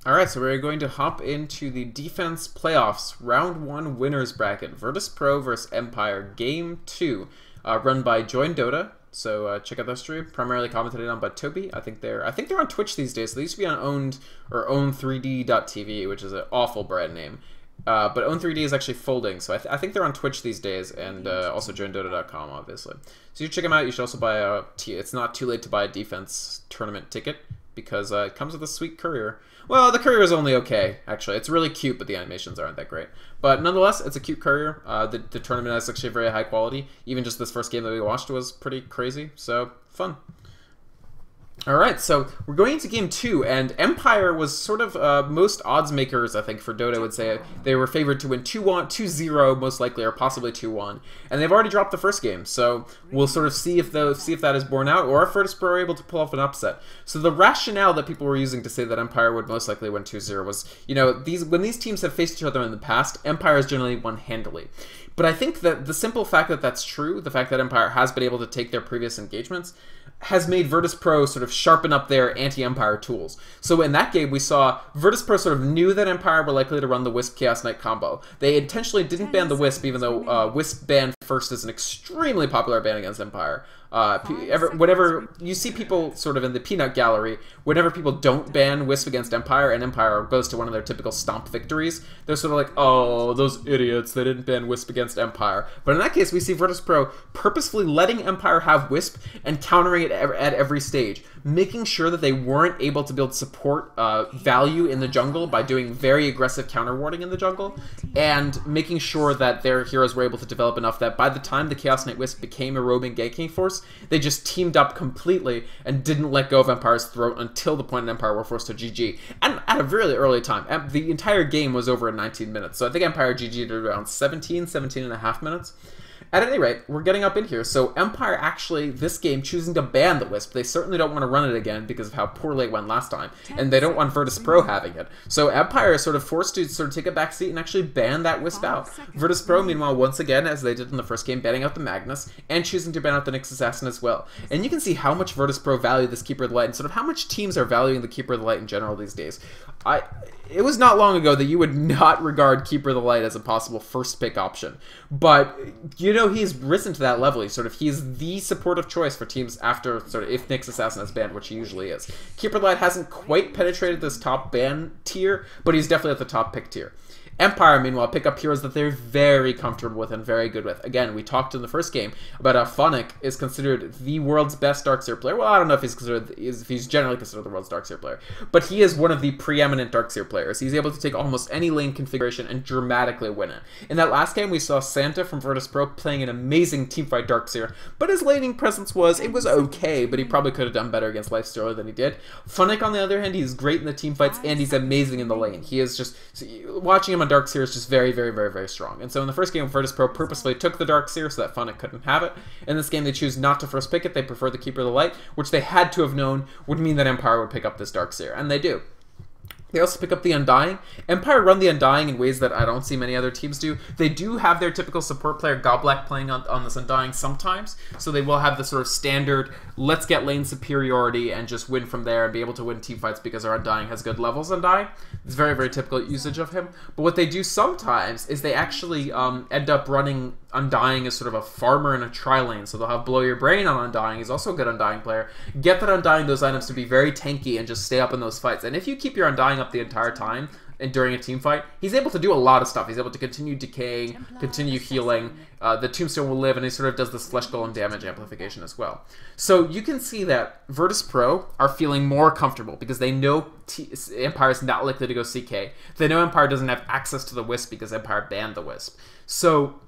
Alright, so we're going to hop into the Defense Playoffs Round 1 Winners Bracket. Virtus Pro versus Empire Game 2, run by Join Dota. So check out their stream, primarily commentated on by Toby. I think they're on Twitch these days. So they used to be on Own3D.tv, which is an awful brand name. But Own3D is actually folding, so I think they're on Twitch these days, and also joindota.com, obviously. So you check them out. You should also buy it's not too late to buy a defense tournament ticket, because it comes with a sweet courier. Well, the courier is only okay, actually. It's really cute, but the animations aren't that great. But nonetheless, it's a cute courier. The tournament is actually very high quality. Even just this first game that we watched was pretty crazy, so fun. Alright, so we're going into Game 2, and Empire was sort of most odds makers, I think, for Dota would say. They were favored to win 2-0, most likely, or possibly 2-1. And they've already dropped the first game, so we'll sort of see if that is borne out, or if Virtus Pro are able to pull off an upset. So the rationale that people were using to say that Empire would most likely win 2-0 was, you know, when these teams have faced each other in the past, Empire has generally won handily. But I think that the simple fact that that's true, the fact that Empire has been able to take their previous engagements, has made Virtus Pro sort of sharpen up their anti-Empire tools. So in that game, we saw Virtus Pro sort of knew that Empire were likely to run the Wisp Chaos Knight combo. They intentionally didn't ban the Wisp, even though Wisp ban first is an extremely popular ban against Empire. Whenever you see people sort of in the peanut gallery, whenever people don't ban Wisp against Empire and Empire goes to one of their typical stomp victories, they're sort of like, oh, those idiots, they didn't ban Wisp against Empire. But in that case, we see Virtus Pro purposefully letting Empire have Wisp and countering it at every stage, making sure that they weren't able to build support value in the jungle by doing very aggressive counter warding in the jungle, and making sure that their heroes were able to develop enough that by the time the Chaos Knight Wisp became a roaming ganking force, they just teamed up completely and didn't let go of Empire's throat until the point Empire were forced to GG. And at a really early time. The entire game was over in 19 minutes. So I think Empire GG'd around 17 and a half minutes. At any rate, we're getting up in here. So Empire actually, this game, choosing to ban the Wisp. They certainly don't want to run it again because of how poorly it went last time. And they don't want Virtus Pro having it. So Empire is sort of forced to sort of take a back seat and actually ban that Wisp out. Virtus Pro, meanwhile, once again, as they did in the first game, banning out the Magnus and choosing to ban out the Nyx Assassin as well. And you can see how much Virtus Pro value this Keeper of the Light and sort of how much teams are valuing the Keeper of the Light in general these days. It was not long ago that you would not regard Keeper of the Light as a possible first pick option. But, you know, he's risen to that level. He's the supportive choice for teams after, sort of, if Nyx Assassin is banned, which he usually is. Keeper of the Light hasn't quite penetrated this top ban tier, but he's definitely at the top pick tier. Empire, meanwhile, pick up heroes that they're very comfortable with and very good with. Again, we talked in the first game about how Funnick is considered the world's best Darkseer player. Well, I don't know if he's generally considered the world's Darkseer player, but he is one of the preeminent Darkseer players. He's able to take almost any lane configuration and dramatically win it. In that last game, we saw Santa from Virtus Pro playing an amazing teamfight Darkseer, but his laning presence was okay, but he probably could have done better against Lifestealer than he did. Funnick, on the other hand, he's great in the teamfights, and he's amazing in the lane. He is just, watching him on Darkseer is just very, very, very, very strong. And so in the first game, Virtus Pro purposefully took the Darkseer so that Funnick couldn't have it. In this game, they choose not to first pick it. They prefer the Keeper of the Light, which they had to have known would mean that Empire would pick up this Darkseer, and they do. They also pick up the Undying. Empire run the Undying in ways that I don't see many other teams do. They do have their typical support player, Goblak, playing on this Undying sometimes. So they will have the sort of standard, let's get lane superiority and just win from there and be able to win teamfights because our Undying has good levels Undying. It's very, very typical usage of him. But what they do sometimes is they actually end up running Undying as sort of a farmer in a tri-lane. So they'll have Blow Your Brain on Undying. He's also a good Undying player. Get that Undying those items to be very tanky and just stay up in those fights. And if you keep your Undying up the entire time and during a team fight, he's able to do a lot of stuff. He's able to continue decaying, continue healing. The Tombstone will live, and he sort of does this Flesh Golem damage amplification as well. So you can see that Virtus Pro are feeling more comfortable because they know Empire is not likely to go CK. They know Empire doesn't have access to the Wisp because Empire banned the Wisp. So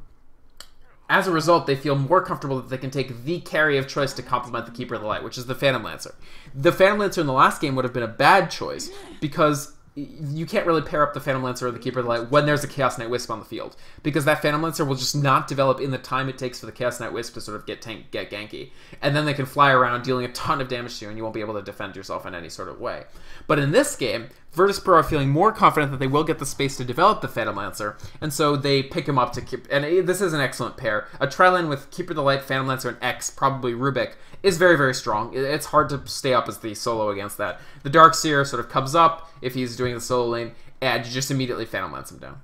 as a result, they feel more comfortable that they can take the carry of choice to complement the Keeper of the Light, which is the Phantom Lancer. The Phantom Lancer in the last game would have been a bad choice because you can't really pair up the Phantom Lancer or the Keeper of the Light when there's a Chaos Knight Wisp on the field, because that Phantom Lancer will just not develop in the time it takes for the Chaos Knight Wisp to sort of get ganky, and then they can fly around dealing a ton of damage to you and you won't be able to defend yourself in any sort of way. But in this game, Virtus.pro are feeling more confident that they will get the space to develop the Phantom Lancer, and so they pick him up to keep. And this is an excellent pair. A tri-lane with Keeper of the Light, Phantom Lancer, and X, probably Rubik, is very, very strong. It's hard to stay up as the solo against that. The Darkseer sort of comes up if he's doing the solo lane, and you just immediately Phantom Lance him down.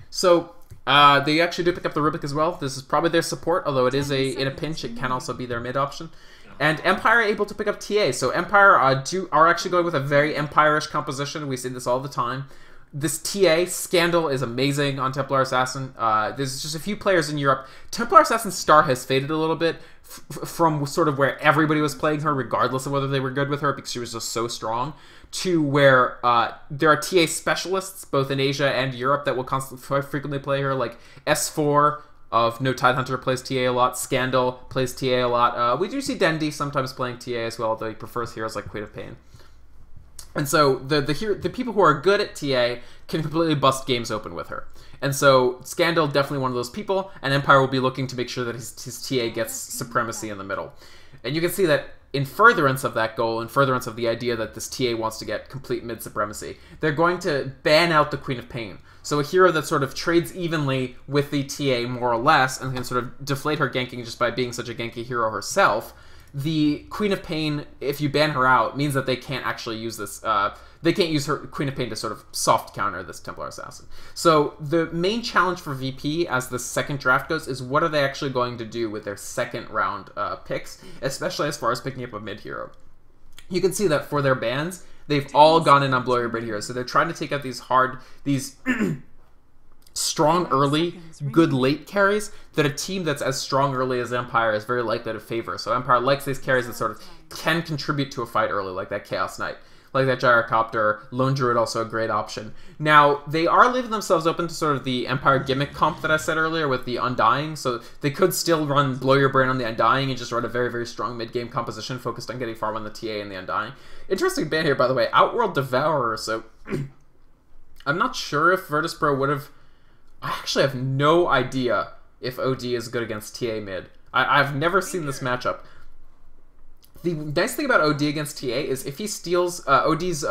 So they actually do pick up the Rubik as well. This is probably their support, although it is in a pinch, it can also be their mid option. And Empire are able to pick up TA. So Empire are actually going with a very Empire-ish composition. We see this all the time. This TA, Scandal, is amazing on Templar Assassin. There's just a few players in Europe. Templar Assassin Star has faded a little bit from sort of where everybody was playing her, regardless of whether they were good with her, because she was just so strong, to where there are TA specialists, both in Asia and Europe, that will frequently play her, like S4 of No Tidehunter plays TA a lot. Scandal plays TA a lot. We do see Dendi sometimes playing TA as well, though he prefers heroes like Queen of Pain. And so the people who are good at TA can completely bust games open with her. And so Scandal, definitely one of those people, and Empire will be looking to make sure that his TA gets supremacy in the middle. And you can see that in furtherance of that goal, in furtherance of the idea that this TA wants to get complete mid-supremacy, they're going to ban out the Queen of Pain. So a hero that sort of trades evenly with the TA, more or less, and can sort of deflate her ganking just by being such a ganky hero herself, the Queen of Pain, if you ban her out, means that they can't actually use this, they can't use her Queen of Pain to sort of soft counter this Templar Assassin. So the main challenge for VP as the second draft goes is what are they actually going to do with their second round picks, especially as far as picking up a mid hero. You can see that for their bans, they've all gone in on Blow Your Brain heroes, so they're trying to take out these strong early, good late carries that a team that's as strong early as Empire is very likely to favor. So Empire likes these carries that sort of can contribute to a fight early, like that Chaos Knight, like that Gyrocopter. Lone Druid also a great option. Now, they are leaving themselves open to sort of the Empire gimmick comp that I said earlier with the Undying, so they could still run Blow Your Brain on the Undying and just run a very, very strong mid-game composition focused on getting farm on the TA and the Undying. Interesting ban here, by the way, Outworld Devourer, so I'm not sure if Virtus.pro would have... I actually have no idea if OD is good against TA mid. I've never seen this matchup. The nice thing about OD against TA is if he steals OD's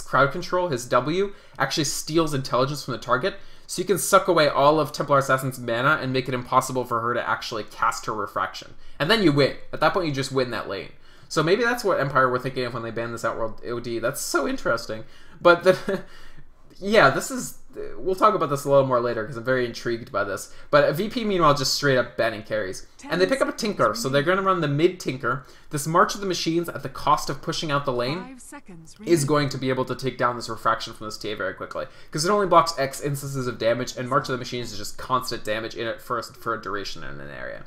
crowd control, his W, actually steals intelligence from the target, so you can suck away all of Templar Assassin's mana and make it impossible for her to actually cast her Refraction. And then you win. At that point, you just win that lane. So maybe that's what Empire were thinking of when they banned this Outworld OD. That's so interesting. But yeah, this is... We'll talk about this a little more later because I'm very intrigued by this. But VP, meanwhile, just straight up banning carries. And they pick up a Tinker, so they're going to run the mid-Tinker. This March of the Machines, at the cost of pushing out the lane, is going to be able to take down this Refraction from this TA very quickly. Because it only blocks X instances of damage, and March of the Machines is just constant damage in it for a duration in an area.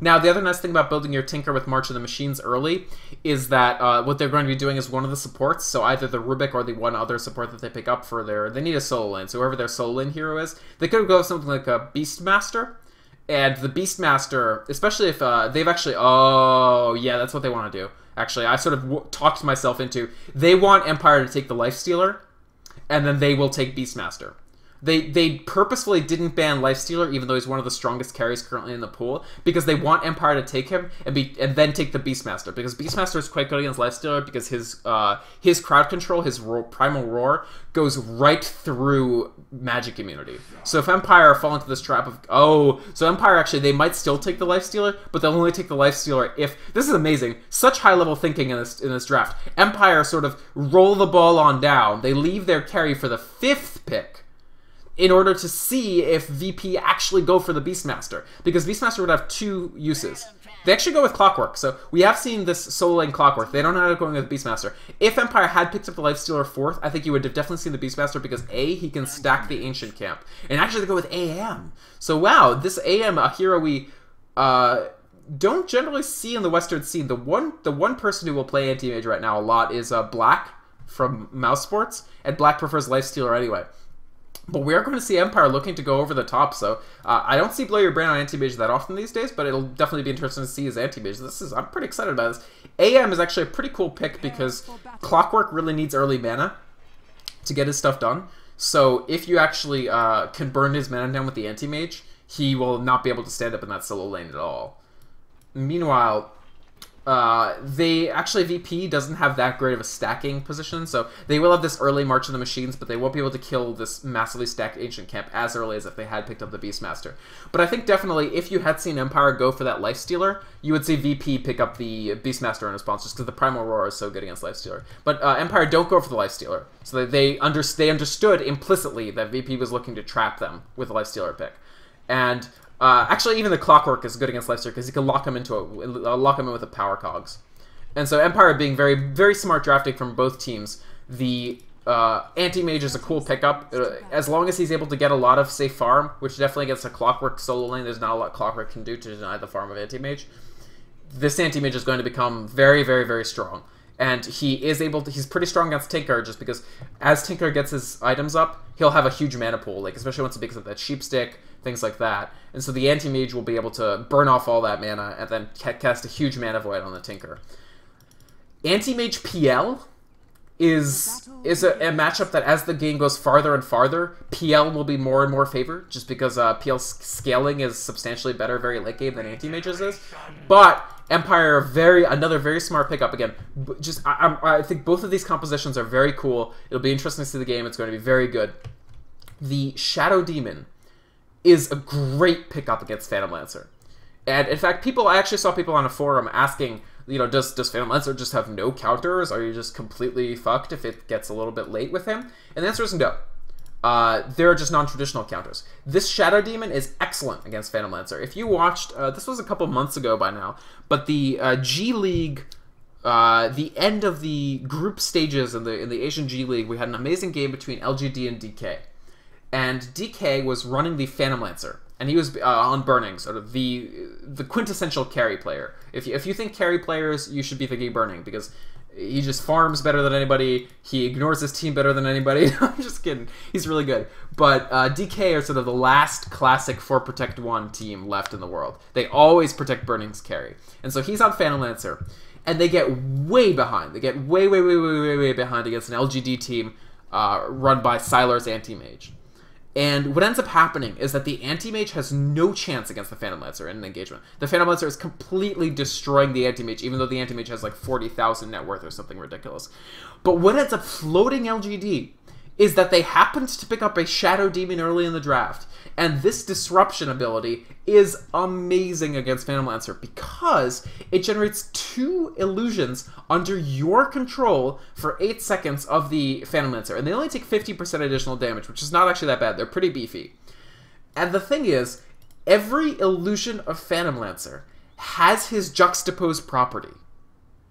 Now, the other nice thing about building your Tinker with March of the Machines early is that what they're going to be doing is one of the supports, so either the Rubik or the one other support that they pick up for they need a solo lane, so whoever their solo lane hero is, they could go with something like a Beastmaster, and the Beastmaster, especially if they've actually, oh, yeah, that's what they want to do. Actually, I sort of talked myself into, they want Empire to take the Lifestealer, and then they will take Beastmaster. They purposefully didn't ban Lifestealer, even though he's one of the strongest carries currently in the pool, because they want Empire to take him and then take the Beastmaster, because Beastmaster is quite good against Lifestealer because his crowd control, his Primal Roar, goes right through magic immunity. So if Empire fall into this trap of, so Empire actually, they might still take the Lifestealer, but they'll only take the Lifestealer if, this is amazing, such high level thinking in this draft. Empire sort of roll the ball on down, they leave their carry for the 5th pick, in order to see if VP actually go for the Beastmaster. Because Beastmaster would have 2 uses. They actually go with Clockwork, so we have seen this solo lane Clockwork. They don't know how to go with Beastmaster. If Empire had picked up the Lifestealer 4th, I think you would have definitely seen the Beastmaster because A, he can stack the Ancient Camp. And actually they go with AM. So wow, this AM, a hero we don't generally see in the Western scene. The one person who will play Anti-Mage right now a lot is Black from Mouse Sports, and Black prefers Lifestealer anyway. But we are going to see Empire looking to go over the top, so I don't see Blow Your Brain on Anti-Mage that often these days, but it'll definitely be interesting to see his Anti-Mage. I'm pretty excited about this. AM is actually a pretty cool pick because Clockwork really needs early mana to get his stuff done. So if you actually can burn his mana down with the Anti-Mage, he will not be able to stand up in that solo lane at all. Meanwhile, VP doesn't have that great of a stacking position, so they will have this early March of the Machines, but they won't be able to kill this massively stacked Ancient Camp as early as if they had picked up the Beastmaster. But I think definitely if you had seen Empire go for that Lifestealer, you would see VP pick up the Beastmaster in response, just because the Primal Aurora is so good against Lifestealer. But Empire don't go for the Lifestealer, so they understood implicitly that VP was looking to trap them with the Lifestealer pick. And actually, even the Clockwork is good against Lifestealer because he can lock him in with a Power Cogs. And so Empire being very, very smart drafting from both teams. The Anti-Mage is a cool pickup. As long as he's able to get a lot of safe farm, which definitely gets a Clockwork solo lane, there's not a lot Clockwork can do to deny the farm of Anti-Mage. This Anti-Mage is going to become very, very, very strong. And he's pretty strong against Tinker, just because as Tinker gets his items up, he'll have a huge mana pool, like especially once he picks up that Sheep Stick, things like that. And so the Anti-Mage will be able to burn off all that mana and then cast a huge mana void on the Tinker. Anti-Mage PL is a matchup that as the game goes farther and farther, PL will be more and more favored, just because PL's scaling is substantially better very late game than Anti-Mage's is. But Empire, another very smart pickup. Again, I think both of these compositions are very cool. It'll be interesting to see the game. It's going to be very good. The Shadow Demon is a great pickup against Phantom Lancer. And in fact, I actually saw people on a forum asking, does Phantom Lancer just have no counters? Are you just completely fucked if it gets a little bit late with him? And the answer is no. There are just non-traditional counters. This Shadow Demon is excellent against Phantom Lancer. If you watched, this was a couple months ago by now, but the G League, the end of the group stages in the Asian G League, we had an amazing game between LGD and DK. And DK was running the Phantom Lancer, and he was on Burning, sort of the quintessential carry player. If you think carry players, you should be thinking Burning, because he just farms better than anybody. He ignores his team better than anybody. I'm just kidding. He's really good. But DK are sort of the last classic 4 Protect 1 team left in the world. They always protect Burning's carry. And so he's on Phantom Lancer, and they get way behind. They get way, way, way, way, way, way behind against an LGD team run by Sylar's Anti-Mage. And what ends up happening is that the Anti-Mage has no chance against the Phantom Lancer in an engagement. The Phantom Lancer is completely destroying the Anti-Mage, even though the Anti-Mage has like 40,000 net worth or something ridiculous. But what ends up floating LGD is that they happened to pick up a Shadow Demon early in the draft. And this disruption ability is amazing against Phantom Lancer because it generates 2 illusions under your control for 8 seconds of the Phantom Lancer. And they only take 50% additional damage, which is not actually that bad. They're pretty beefy. And the thing is, every illusion of Phantom Lancer has his juxtaposed property.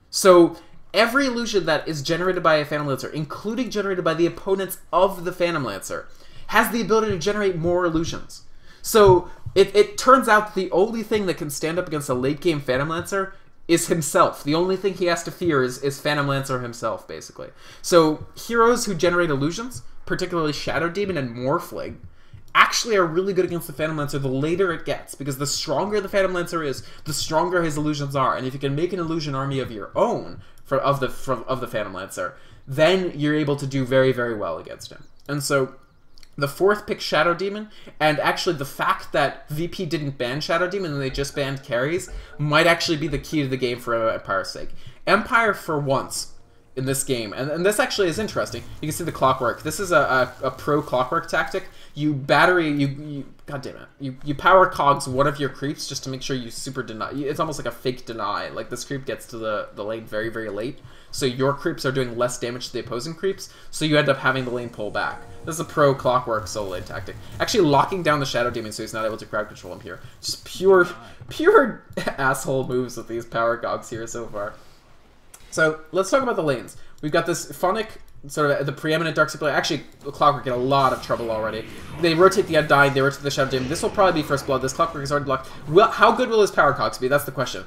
So every illusion that is generated by a Phantom Lancer, including generated by the opponents of the Phantom Lancer, has the ability to generate more illusions. So it turns out the only thing that can stand up against a late game Phantom Lancer is himself. The only thing he has to fear is Phantom Lancer himself, basically. So heroes who generate illusions, particularly Shadow Demon and Morphling, actually are really good against the Phantom Lancer the later it gets, because the stronger the Phantom Lancer is, the stronger his illusions are. And if you can make an illusion army of your own of the Phantom Lancer, then you're able to do very, very well against him. And so the 4th pick Shadow Demon, and actually the fact that VP didn't ban Shadow Demon and they just banned carries, might actually be the key to the game for Empire's sake. Empire, for once, in this game, and this actually is interesting, you can see the Clockwork. This is a pro Clockwork tactic. You god damn it, you power cogs one of your creeps just to make sure you super deny. It's almost like a fake deny. Like, this creep gets to the lane very, very late, so your creeps are doing less damage to the opposing creeps, so you end up having the lane pull back. This is a pro Clockwork solo lane tactic. Actually locking down the Shadow Demon so he's not able to crowd control him here. Just pure asshole moves with these power cogs here so far. So let's talk about the lanes. We've got this Phonic, sort of the preeminent Darkseid player. Actually, Clockwork in a lot of trouble already. They rotate the Undying, they rotate the Shadow Demon. This will probably be First Blood. This Clockwork is already blocked. Well, how good will his power cogs be? That's the question.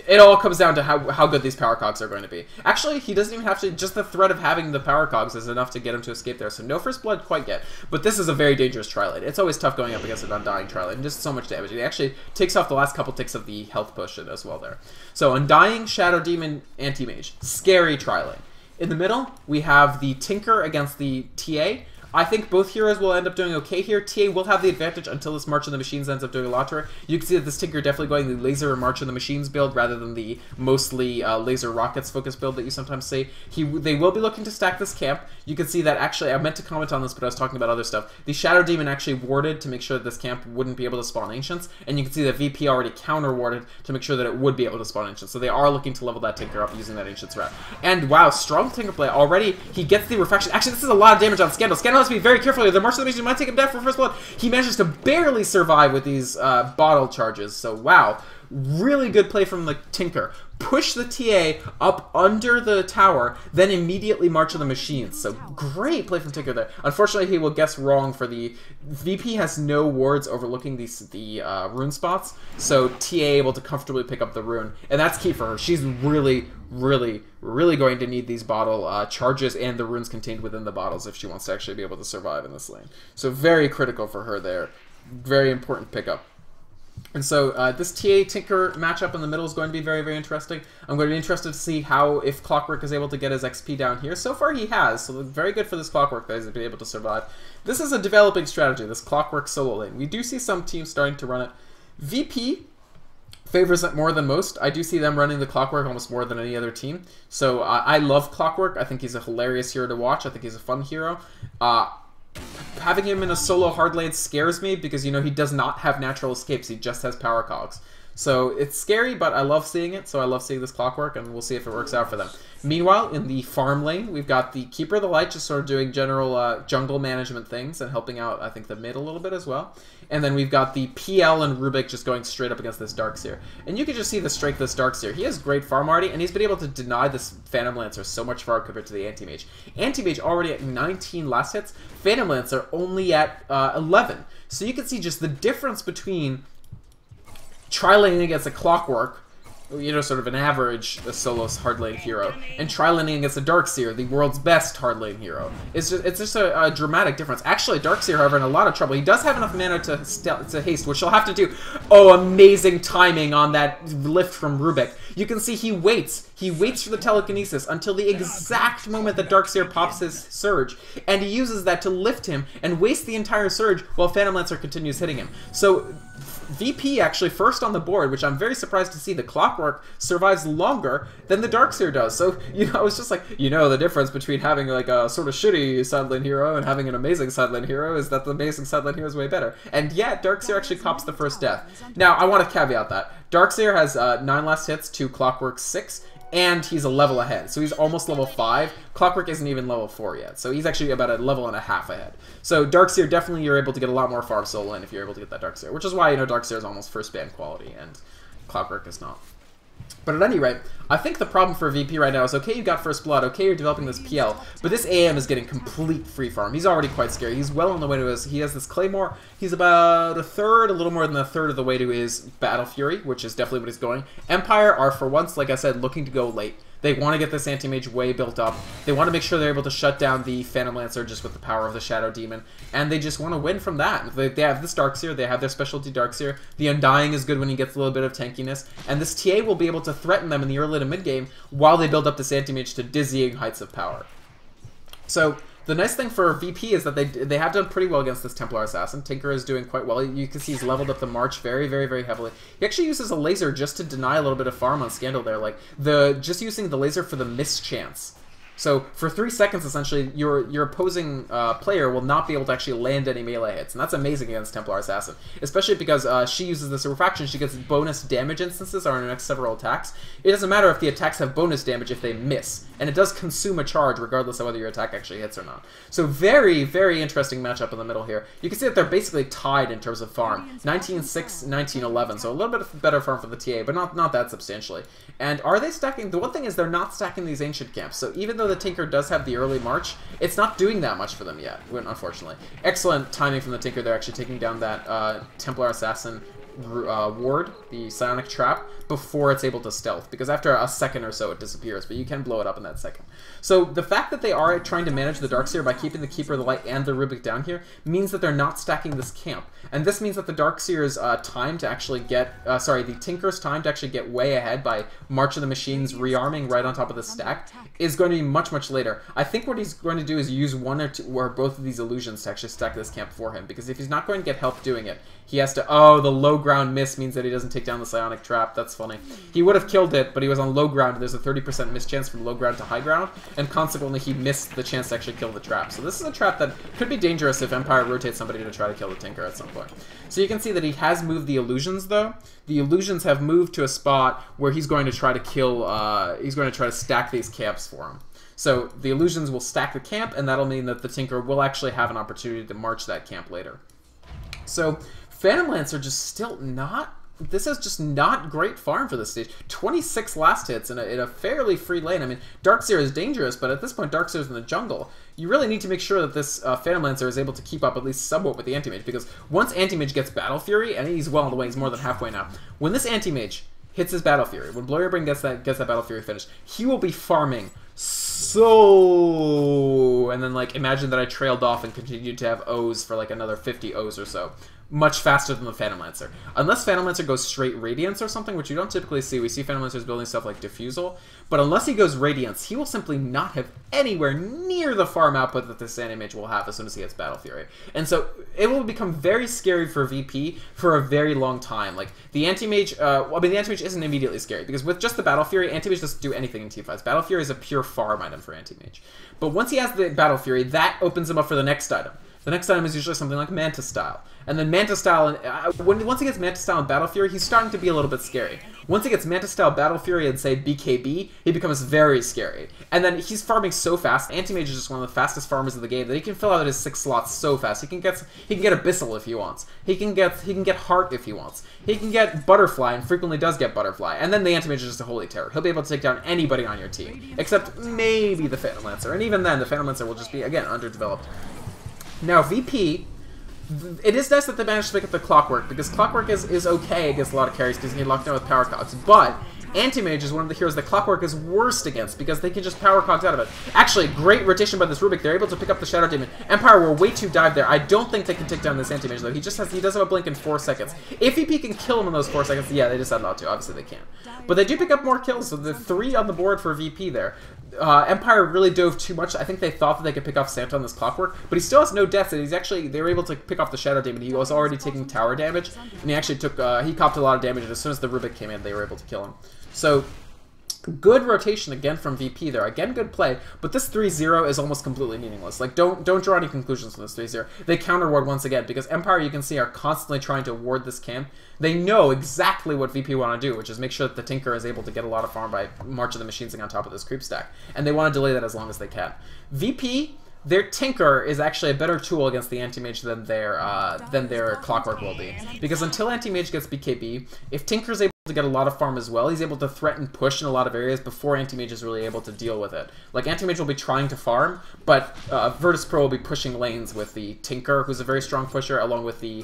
It all comes down to how good these power cogs are going to be. Actually, he doesn't even have to, just the threat of having the power cogs is enough to get him to escape there. So no First Blood quite yet. But this is a very dangerous tri-lane. It's always tough going up against an Undying tri-lane. Just so much damage. It actually takes off the last couple ticks of the health push as well there. So Undying, Shadow Demon, Anti-Mage. Scary tri-lane. In the middle, we have the Tinker against the TA. I think both heroes will end up doing okay here. TA will have the advantage until this March of the Machines ends up doing a lot to her. You can see that this Tinker definitely going the laser and March of the Machines build rather than the mostly laser rockets focus build that you sometimes see. They will be looking to stack this camp. You can see that actually, I meant to comment on this, but I was talking about other stuff. The Shadow Demon actually warded to make sure that this camp wouldn't be able to spawn Ancients, and you can see that VP already counter-warded to make sure that it would be able to spawn Ancients. So they are looking to level that Tinker up using that Ancients route. And wow, strong Tinker play already. He gets the refraction. Actually, this is a lot of damage on Scandal. Scandal has to be very careful here. The March of the Machines might take him down for first blood. He manages to barely survive with these bottle charges. So wow, really good play from the Tinker. Push the TA up under the tower, then immediately March of the Machines. So great play from Tinker there. Unfortunately, he will guess wrong for the... VP has no wards overlooking the rune spots, so TA able to comfortably pick up the rune. And that's key for her. She's really going to need these bottle charges and the runes contained within the bottles if she wants to actually be able to survive in this lane. So very critical for her there. Very important pickup. And so this TA-Tinker matchup in the middle is going to be very interesting. I'm going to be interested to see how, if Clockwork is able to get his XP down here. So far he has, so very good for this Clockwork that he's been able to survive. This is a developing strategy, this Clockwork solo lane. We do see some teams starting to run it. VP favors it more than most. I do see them running the Clockwork almost more than any other team. So I love Clockwork. I think he's a hilarious hero to watch. I think he's a fun hero. Having him in a solo hard lane scares me because, you know, he does not have natural escapes. He just has power cogs. So it's scary, but I love seeing it. So I love seeing this Clockwork, and we'll see if it works out for them. Meanwhile, in the farm lane, we've got the Keeper of the Light just sort of doing general jungle management things and helping out, I think, the mid a little bit as well. And then we've got the PL and Rubik just going straight up against this Darkseer. And you can just see the strength of this Darkseer. He has great farm already, and he's been able to deny this Phantom Lancer so much far compared to the Anti-Mage. Anti-Mage already at 19 last hits, Phantom Lancer only at 11. So you can see just the difference between tri-laning against a Clockwork, you know, sort of an average solo hard lane hero, and tri-laning against a Darkseer, the world's best hard lane hero. It's just a dramatic difference. Actually, Darkseer, however, in a lot of trouble. He does have enough mana to haste, which he'll have to do. Oh, amazing timing on that lift from Rubik. You can see he waits. He waits for the telekinesis until the exact moment that Darkseer pops his surge, and he uses that to lift him and waste the entire surge while Phantom Lancer continues hitting him. So VP actually first on the board, which I'm very surprised to see. The Clockwork survives longer than the Darkseer does. So, you know, it's just like, you know, the difference between having like a sort of shitty side lane hero and having an amazing side lane hero is that the amazing side lane hero is way better. And yeah, Darkseer actually cops the first death. Now, I want to caveat that. Darkseer has 9 last hits to Clockwork's 6, and he's a level ahead. So he's almost level 5. Clockwork isn't even level 4 yet. So he's actually about a level and a half ahead. So Darkseer, definitely you're able to get a lot more farm solo in if you're able to get that Darkseer. Which is why, you know, Darkseer is almost first ban quality, and Clockwork is not. But at any rate, I think the problem for VP right now is, okay, you got First Blood, okay, you're developing this PL, but this AM is getting complete free farm. He's already quite scary. He's well on the way to his... He has this Claymore. He's about a little more than a third of the way to his Battle Fury, which is definitely what he's going. Empire are, for once, like I said, looking to go late. They want to get this Anti-Mage way built up. They want to make sure they're able to shut down the Phantom Lancer just with the power of the Shadow Demon. And they just want to win from that. They have this Darkseer. They have their specialty Darkseer. The Undying is good when he gets a little bit of tankiness. And this TA will be able to threaten them in the early to mid-game while they build up this Anti-Mage to dizzying heights of power. So the nice thing for VP is that they have done pretty well against this Templar Assassin. Tinker is doing quite well. You can see he's leveled up the March very heavily. He actually uses a laser just to deny a little bit of farm on Scandal there. Like, just using the laser for the mischance. So for 3 seconds, essentially, your opposing player will not be able to actually land any melee hits, and that's amazing against Templar Assassin, especially because she uses this refraction. She gets bonus damage instances on her next several attacks. It doesn't matter if the attacks have bonus damage if they miss, and it does consume a charge regardless of whether your attack actually hits or not. So very interesting matchup in the middle here. You can see that they're basically tied in terms of farm. 19-6, 19-11, so a little bit better farm for the TA, but not that substantially. And are they stacking? The one thing is they're not stacking these ancient camps, so even though the Tinker does have the early march, it's not doing that much for them yet, unfortunately. Excellent timing from the Tinker. They're actually taking down that Templar Assassin ward, the psionic trap, before it's able to stealth, because after a second or so it disappears, but you can blow it up in that second. So the fact that they are trying to manage the Darkseer by keeping the Keeper of the Light and the Rubik down here means that they're not stacking this camp. And this means that the Darkseer's time to actually get, the Tinker's time to actually get way ahead by March of the Machines rearming right on top of the stack is going to be much, much later. I think what he's going to do is use one or two, or both of these illusions to actually stack this camp for him, because if he's not going to get help doing it, he has to, oh, the low ground miss means that he doesn't take down the psionic trap. That's funny. He would have killed it, but he was on low ground. There's a 30% miss chance from low ground to high ground, and consequently he missed the chance to actually kill the trap. So this is a trap that could be dangerous if Empire rotates somebody to try to kill the Tinker at some point. So you can see that he has moved the illusions, though. The illusions have moved to a spot where he's going to try to kill, he's going to try to stack these camps for him. So the illusions will stack the camp, and that'll mean that the Tinker will actually have an opportunity to march that camp later. So Phantom Lancer just still not... This is just not great farm for this stage. 26 last hits in a fairly free lane. I mean, Darkseer is dangerous, but at this point, Darkseer is in the jungle. You really need to make sure that this Phantom Lancer is able to keep up at least somewhat with the Anti-Mage, because once Anti-Mage gets Battle Fury, and he's well on the way, he's more than halfway now, when this Anti-Mage hits his Battle Fury, when Blow Your Brain gets that Battle Fury finished, he will be farming so... And then, like, imagine that I trailed off and continued to have O's for, like, another 50 O's or so. Much faster than the Phantom Lancer. Unless Phantom Lancer goes straight Radiance or something, which you don't typically see. We see Phantom Lancers building stuff like Diffusal. But unless he goes Radiance, he will simply not have anywhere near the farm output that this Anti-Mage will have as soon as he gets Battle Fury. And so it will become very scary for VP for a very long time. Like, the Anti-Mage, I mean, the Anti-Mage isn't immediately scary, because with just the Battle Fury, Anti-Mage doesn't do anything in teamfights. Battle Fury is a pure farm item for Anti-Mage. But once he has the Battle Fury, that opens him up for the next item. The next item is usually something like Manta Style. And then Manta Style, once he gets Manta Style and Battle Fury, he's starting to be a little bit scary. Once he gets Manta Style, Battle Fury, and say BKB, he becomes very scary. And then he's farming so fast. Anti-Mage is just one of the fastest farmers of the game that he can fill out his 6 slots so fast. He can get Abyssal if he wants. He can get Heart if he wants. He can get Butterfly, and frequently does get Butterfly. And then the Anti-Mage is just a holy terror. He'll be able to take down anybody on your team, except maybe the Phantom Lancer. And even then, the Phantom Lancer will just be, again, underdeveloped. Now, VP, it is nice that they managed to pick up the Clockwork, because Clockwork is okay against a lot of carries because he can lock down with Power Cogs, but Anti-Mage is one of the heroes that Clockwork is worst against, because they can just Power Cogs out of it. Actually, great rotation by this Rubik. They're able to pick up the Shadow Demon. Empire were way too dive there. I don't think they can take down this Anti-Mage, though. He does have a blink in 4 seconds. If VP can kill him in those 4 seconds, yeah, they decide not to. Obviously, they can't. But they do pick up more kills, so the 3 on the board for VP there. Empire really dove too much. I think they thought that they could pick off Santa on this Clockwork, but he still has no deaths, and they were able to pick off the Shadow Demon. He was already taking tower damage, and he actually took, he copped a lot of damage, and as soon as the Rubik came in, they were able to kill him. So, good rotation again from VP there. Again, good play, but this 3-0 is almost completely meaningless. Like, don't draw any conclusions from this 3-0. They counter ward once again, because Empire, you can see, are constantly trying to ward this camp. They know exactly what VP want to do, which is make sure that the Tinker is able to get a lot of farm by March of the Machines on top of this creep stack. And they want to delay that as long as they can. VP, their Tinker is actually a better tool against the Anti-Mage than their Clockwork will be. Because until Anti-Mage gets BKB, if Tinker's able to get a lot of farm as well, he's able to threaten push in a lot of areas before Anti-Mage is really able to deal with it. Like, Anti-Mage will be trying to farm, but Virtus Pro will be pushing lanes with the Tinker, who's a very strong pusher, along with the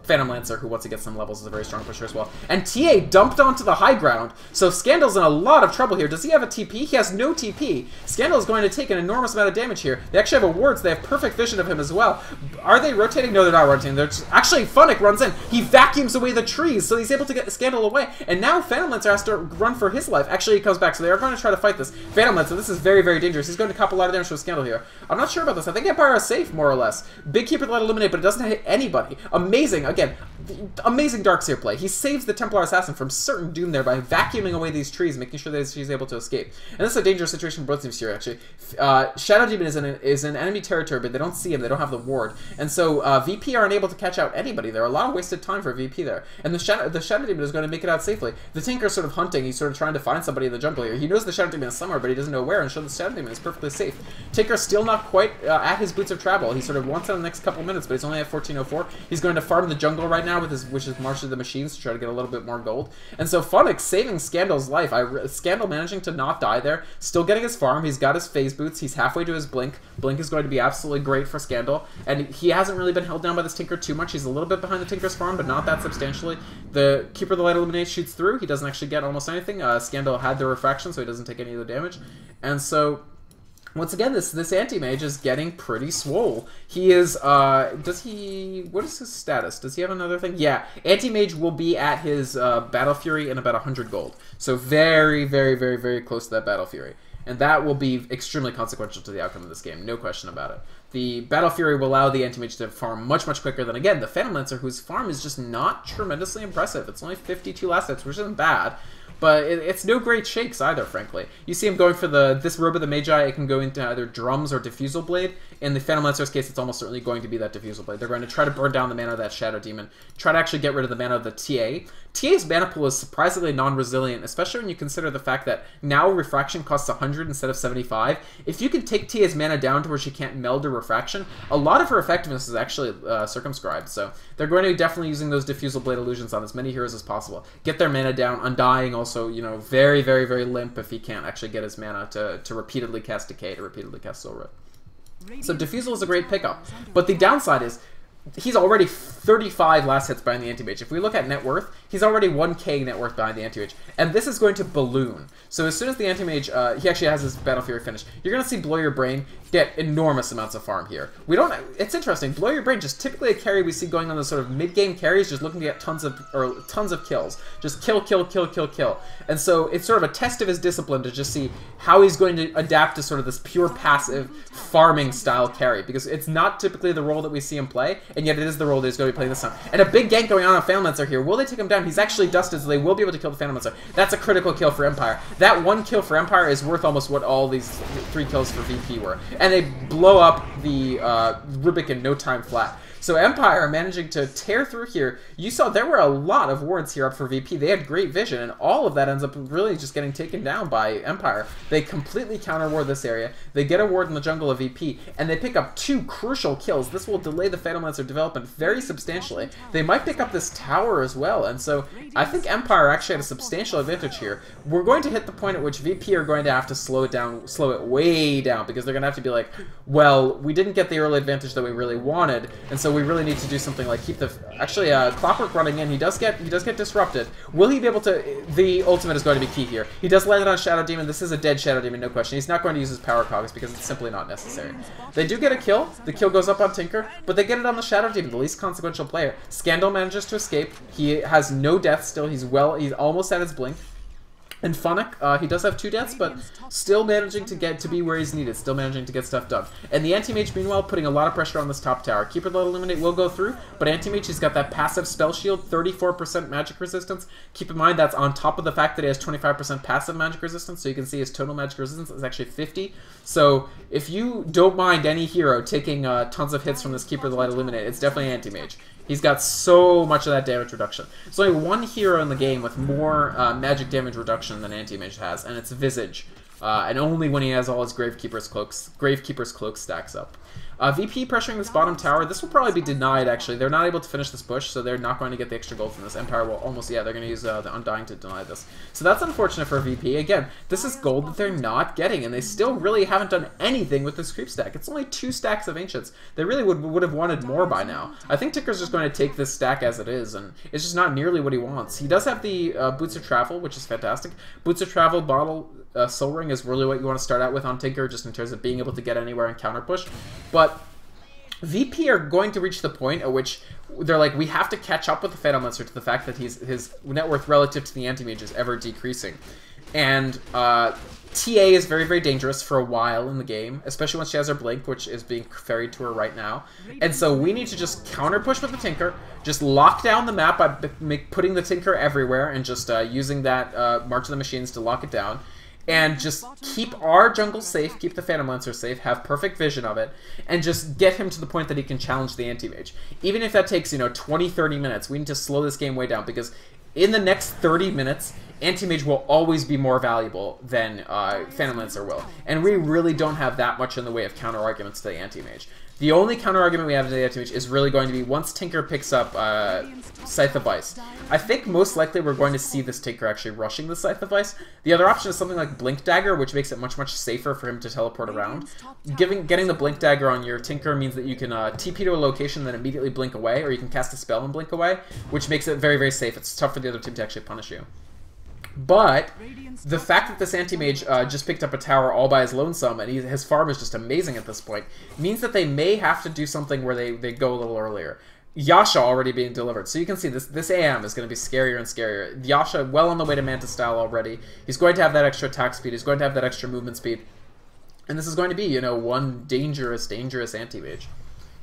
Phantom Lancer, who once he gets some levels is a very strong pusher as well. And TA dumped onto the high ground, so Scandal's in a lot of trouble here. Does he have a TP? He has no TP. Scandal is going to take an enormous amount of damage here. They actually have a ward, so they have perfect vision of him as well. Are they rotating? No, they're not rotating. They're just... Actually, Funnick runs in. He vacuums away the trees, so he's able to get Scandal away. And now Phantom Lancer has to run for his life. Actually, he comes back, so they are going to try to fight this. Phantom Lancer, this is very, very dangerous. He's going to cop a lot of damage from Scandal here. I'm not sure about this. I think Empire is safe, more or less. Big Keeper let eliminate, but it doesn't hit anybody. Amazing. Again, amazing Darkseer play. He saves the Templar Assassin from certain doom there by vacuuming away these trees, making sure that she's able to escape. And this is a dangerous situation for both teams here, actually. Shadow Demon is in enemy territory, but they don't see him. They don't have the ward. And so VP are unable to catch out anybody. There are a lot of wasted time for VP there. And the Shadow Demon is going to make it out out safely. The Tinker's sort of hunting. He's sort of trying to find somebody in the jungle here. He knows the Shadow Demon is somewhere, but he doesn't know where, and so the Shadow Demon is perfectly safe. Tinker's still not quite at his boots of travel. He sort of wants it in the next couple minutes, but he's only at 1404. He's going to farm the jungle right now with his, which is March of the Machines, to try to get a little bit more gold. And so Funix saving Scandal's life. Scandal managing to not die there, still getting his farm. He's got his phase boots. He's halfway to his blink. Blink is going to be absolutely great for Scandal, and he hasn't really been held down by this Tinker too much. He's a little bit behind the Tinker's farm, but not that substantially. The Keeper of the Light Illuminate shoots through. He doesn't actually get almost anything. Scandal had the refraction, so he doesn't take any of the damage. And so, once again, this anti-mage is getting pretty swole. He is, what is his status? Does he have another thing? Yeah, anti-mage will be at his Battle Fury in about 100 gold. So very, very, very, very close to that Battle Fury. And that will be extremely consequential to the outcome of this game, no question about it. The Battle Fury will allow the anti-mage to farm much, much quicker than, again, the Phantom Lancer, whose farm is just not tremendously impressive. It's only 52 last hits, which isn't bad. But it's no great shakes either, frankly. You see him going for this Robe of the Magi. It can go into either Drums or Diffusal Blade. In the Phantom Lancer's case, it's almost certainly going to be that Diffusal Blade. They're going to try to burn down the mana of that Shadow Demon, try to actually get rid of the mana of the TA. TA's mana pool is surprisingly non-resilient, especially when you consider the fact that now Refraction costs 100 instead of 75. If you can take TA's mana down to where she can't meld to Refraction, a lot of her effectiveness is actually circumscribed. So they're going to be definitely using those Diffusal Blade illusions on as many heroes as possible. Get their mana down. Undying also, you know, very, very, very limp if he can't actually get his mana to repeatedly cast Decay, to repeatedly cast Soul Rip. So Diffusal is a great pickup, but the downside is he's already 35 last hits behind the anti-mage. If we look at net worth, he's already 1k net worth behind the anti-mage, and this is going to balloon. So as soon as the anti-mage, he actually has his Battle Fury finished, you're going to see Blow Your Brain get enormous amounts of farm here. We don't, it's interesting, Blow Your Brain, just typically a carry we see going on the sort of mid-game carries, just looking to get tons of kills. Just kill, kill, kill, kill, kill. And so it's sort of a test of his discipline to just see how he's going to adapt to sort of this pure passive farming style carry, because it's not typically the role that we see him play, and yet it is the role that he's going to be playing this time. And a big gank going on Phantom Lancer here. Will they take him down? He's actually dusted, so they will be able to kill the Phantom Lancer. That's a critical kill for Empire. That one kill for Empire is worth almost what all these 3 kills for VP were. And they blow up the Rubik in no time flat. So Empire managing to tear through here. You saw there were a lot of wards here up for VP. They had great vision, and all of that ends up really just getting taken down by Empire. They completely counter-ward this area. They get a ward in the jungle of VP, and they pick up 2 crucial kills. This will delay the Phantom Lancer development very substantially. They might pick up this tower as well, and so I think Empire actually had a substantial advantage here. We're going to hit the point at which VP are going to have to slow it way down, because they're going to have to be like, well, we didn't get the early advantage that we really wanted, and so we really need to do something like keep the... Actually, Clockwork running in, he does get disrupted. Will he be able to... The ultimate is going to be key here. He does land it on Shadow Demon. This is a dead Shadow Demon, no question. He's not going to use his power cogs because it's simply not necessary. They do get a kill. The kill goes up on Tinker, but they get it on the Shadow Demon, the least consequential player. Scandal manages to escape. He has no death still. He's almost at his blink. And Funnick, he does have 2 deaths, but still managing to get to be where he's needed, still managing to get stuff done. And the Anti-Mage, meanwhile, putting a lot of pressure on this top tower. Keeper of the Illuminate will go through, but Anti-Mage, he's got that passive spell shield, 34% magic resistance. Keep in mind, that's on top of the fact that he has 25% passive magic resistance, so you can see his total magic resistance is actually 50. So if you don't mind any hero taking tons of hits from this Keeper of the Light Illuminate, it's definitely Anti-Mage. He's got so much of that damage reduction. There's only one hero in the game with more magic damage reduction than Anti-Mage has, and it's Visage. And only when he has all his Gravekeeper's Cloak stacks up. VP pressuring this bottom tower. This will probably be denied, actually. They're not able to finish this push, so they're not going to get the extra gold from this. Empire will almost... Yeah, they're going to use the Undying to deny this. So that's unfortunate for VP. Again, this is gold that they're not getting, and they still really haven't done anything with this creep stack. It's only 2 stacks of Ancients. They really would have wanted more by now. I think Tinker's just going to take this stack as it is, and it's just not nearly what he wants. He does have the Boots of Travel, which is fantastic. Boots of Travel, Bottle... Soul Ring is really what you want to start out with on Tinker, just in terms of being able to get anywhere and counter push. But VP are going to reach the point at which they're like, we have to catch up with the Phantom Lancer to the fact that his net worth relative to the Anti-Mage is ever decreasing. And TA is very, very dangerous for a while in the game, especially once she has her Blink, which is being ferried to her right now. And so we need to just counter push with the Tinker, just lock down the map by putting the Tinker everywhere and just using that March of the Machines to lock it down. And just keep our jungle safe, keep the Phantom Lancer safe, have perfect vision of it, and just get him to the point that he can challenge the Anti-Mage. Even if that takes, 20, 30 minutes, we need to slow this game way down, because in the next 30 minutes, Anti-Mage will always be more valuable than Phantom Lancer will. And we really don't have that much in the way of counter-arguments to the Anti-Mage. The only counter-argument we have to the Anti-Mage is really going to be once Tinker picks up Scythe of Ice. I think most likely we're going to see this Tinker actually rushing the Scythe of Ice. The other option is something like Blink Dagger, which makes it much, much safer for him to teleport around. Getting the Blink Dagger on your Tinker means that you can TP to a location, then immediately blink away, or you can cast a spell and blink away, which makes it very, very safe. It's tough for the other team to actually punish you. But the fact that this Anti-Mage just picked up a tower all by his lonesome, and his farm is just amazing at this point, means that they may have to do something where they go a little earlier. Yasha already being delivered. So you can see this AM is going to be scarier and scarier. Yasha well on the way to Manta style already. He's going to have that extra attack speed. He's going to have that extra movement speed. And this is going to be, you know, one dangerous Anti-Mage.